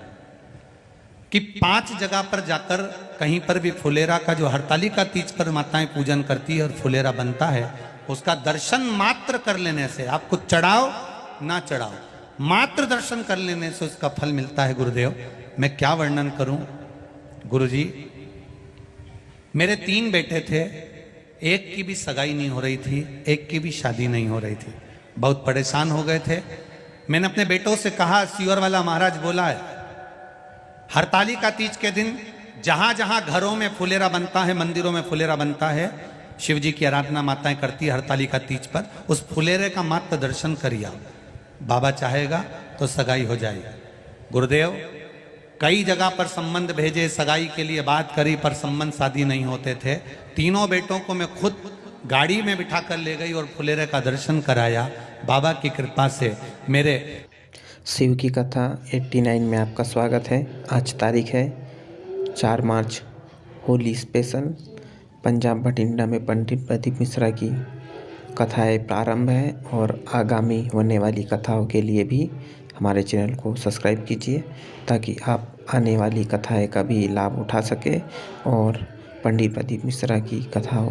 कि 5 जगह पर जाकर कहीं पर भी फुलेरा का, जो हरतालिका तीज पर माताएं पूजन करती है और फुलेरा बनता है, उसका दर्शन मात्र कर लेने से, आप कुछ चढ़ाओ ना चढ़ाओ, मात्र दर्शन कर लेने से उसका फल मिलता है। गुरुदेव, मैं क्या वर्णन करूं। गुरुजी, मेरे 3 बेटे थे, एक की भी सगाई नहीं हो रही थी, एक की भी शादी नहीं हो रही थी। बहुत परेशान हो गए थे। मैंने अपने बेटों से कहा, सीवर वाला महाराज बोला है हरतालिका तीज के दिन जहां जहां घरों में फुलेरा बनता है, मंदिरों में फुलेरा बनता है, शिव जी की आराधना माताएं करती है हरतालिका तीज पर, उस फुलेरे का मात्र दर्शन करिए। बाबा चाहेगा तो सगाई हो जाएगी। गुरुदेव, कई जगह पर संबंध भेजे, सगाई के लिए बात करी, पर संबंध शादी नहीं होते थे। तीनों बेटों को मैं खुद गाड़ी में बिठा कर ले गई और फुलेरे का दर्शन कराया। बाबा की कृपा से मेरे शिव की कथा 89 में आपका स्वागत है। आज तारीख है 4 मार्च, होली स्पेशल। पंजाब भटिंडा में पंडित प्रदीप मिश्रा की कथाएं प्रारंभ है और आगामी होने वाली कथाओं के लिए भी हमारे चैनल को सब्सक्राइब कीजिए ताकि आप आने वाली कथाएं का भी लाभ उठा सके और पंडित प्रदीप मिश्रा की कथाओं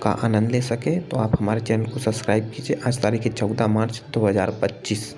का आनंद ले सके। तो आप हमारे चैनल को सब्सक्राइब कीजिए। आज तारीख है 14 मार्च 2025।